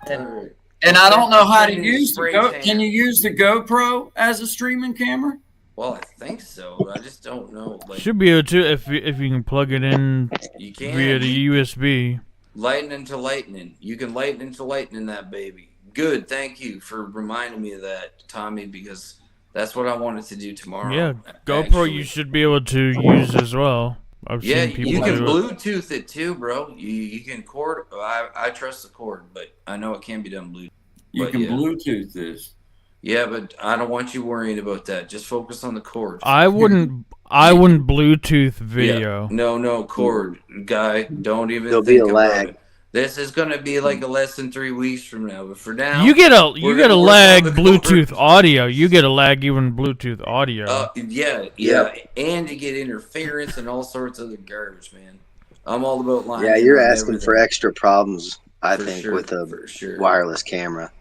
And I don't know how to use the GoPro. Can you use the GoPro as a streaming camera? Well, I think so. I just don't know. Like, should be able to if you can plug it in via the USB. Lightning to lightning. You can lightning to lightning that baby. Good. Thank you for reminding me of that, Tommy, because that's what I wanted to do tomorrow. Yeah, GoPro you should be able to use as well. I've seen people you can Bluetooth it too, bro. You can cord. I trust the cord, but I know it can be done Bluetooth. You can Bluetooth this. Yeah, but I don't want you worrying about that. Just focus on the cord. I wouldn't Bluetooth video. Yeah. No, cord guy. Don't even There'll think be a about lag. it. This is going to be like a less than 3 weeks from now. But for now, you get a lag Bluetooth audio. You get a lag even Bluetooth audio. Yeah, and you get interference and all sorts of other garbage, man. I'm all about line. Yeah, you're asking for extra problems. I think with a wireless camera.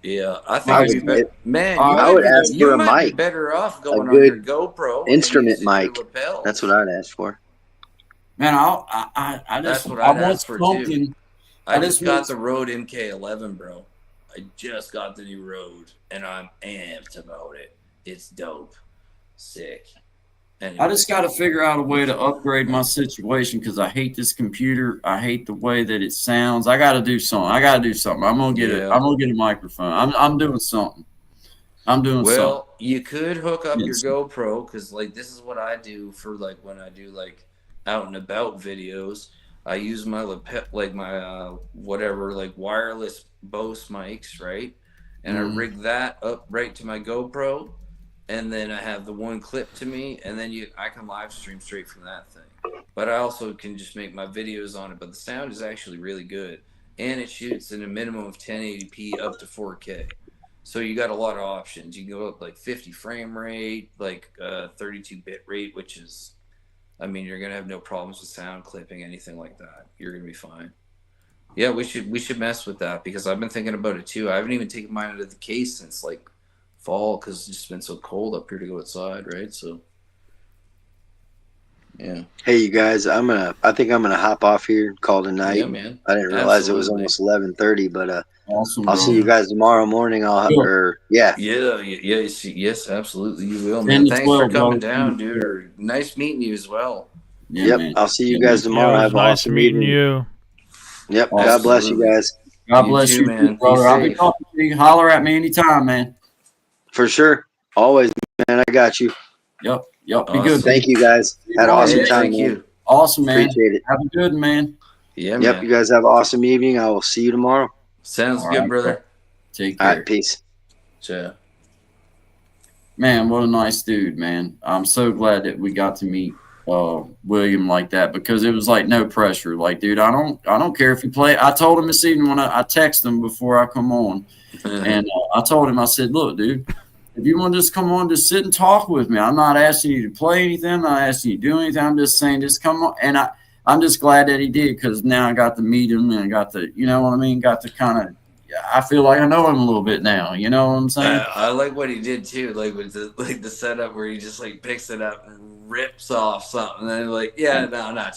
Yeah, I think man, I would ask for a mic. Be better off going on your GoPro instrument mic. That's what I'd ask for. Man, I just got the Rode MK11, bro. I just got the new Rode, and I'm amped about it. It's dope, sick. Anyway. I just got to figure out a way to upgrade my situation because I hate this computer. I hate the way that it sounds. I got to do something. I'm gonna get I'm gonna get a microphone. I'm doing something. Well, you could hook up your GoPro because like this is what I do for like when I do like out and about videos. I use my whatever like wireless Bose mics, right? And I rig that up right to my GoPro. And then I have the one clip to me, and then I can live stream straight from that thing. But I also can just make my videos on it. But the sound is actually really good, and it shoots in a minimum of 1080p up to 4K. So you got a lot of options. You can go up like 50 frame rate, like 32 bit rate, which is, I mean, you're gonna have no problems with sound clipping, anything like that. You're gonna be fine. Yeah, we should mess with that because I've been thinking about it too. I haven't even taken mine out of the case since like fall because it's just been so cold up here to go outside, right? So yeah. Hey, you guys, I think I'm gonna hop off here and call tonight. Yeah, man. I didn't realize it was almost 11:30, but awesome, I'll see you guys tomorrow morning. Yes, absolutely, you will, man. Thanks for coming down, dude. Nice meeting you as well. Yeah, yep, I'll see you guys tomorrow. Have nice meeting you. Yep, absolutely. God bless you guys. God bless you, man. Brother. I'll be talking to you. Holler at me anytime, man. For sure. Always, man. I got you. Yep. Be Awesome. good. Thank you, guys. Had an awesome time. Thank you. Awesome, man. Appreciate it. Have a good man. Yeah, yep, man. you guys have an awesome evening. I will see you tomorrow. Sounds good, brother. Take care. All right, peace. Yeah. Man, what a nice dude, man. I'm so glad that we got to meet William like that because it was like no pressure. Like, dude, I don't care if you play. I told him this evening when I texted him before I come on, and I told him, I said, look, dude, if you want to just come on, just sit and talk with me. I'm not asking you to play anything. I'm not asking you to do anything. I'm just saying, just come on. And I'm just glad that he did because now I got to meet him and I got to, you know what I mean? Got to kind of, I feel like I know him a little bit now. You know what I'm saying? I like what he did too. Like with the setup where he just like picks it up and rips off something. And then like, yeah, no, not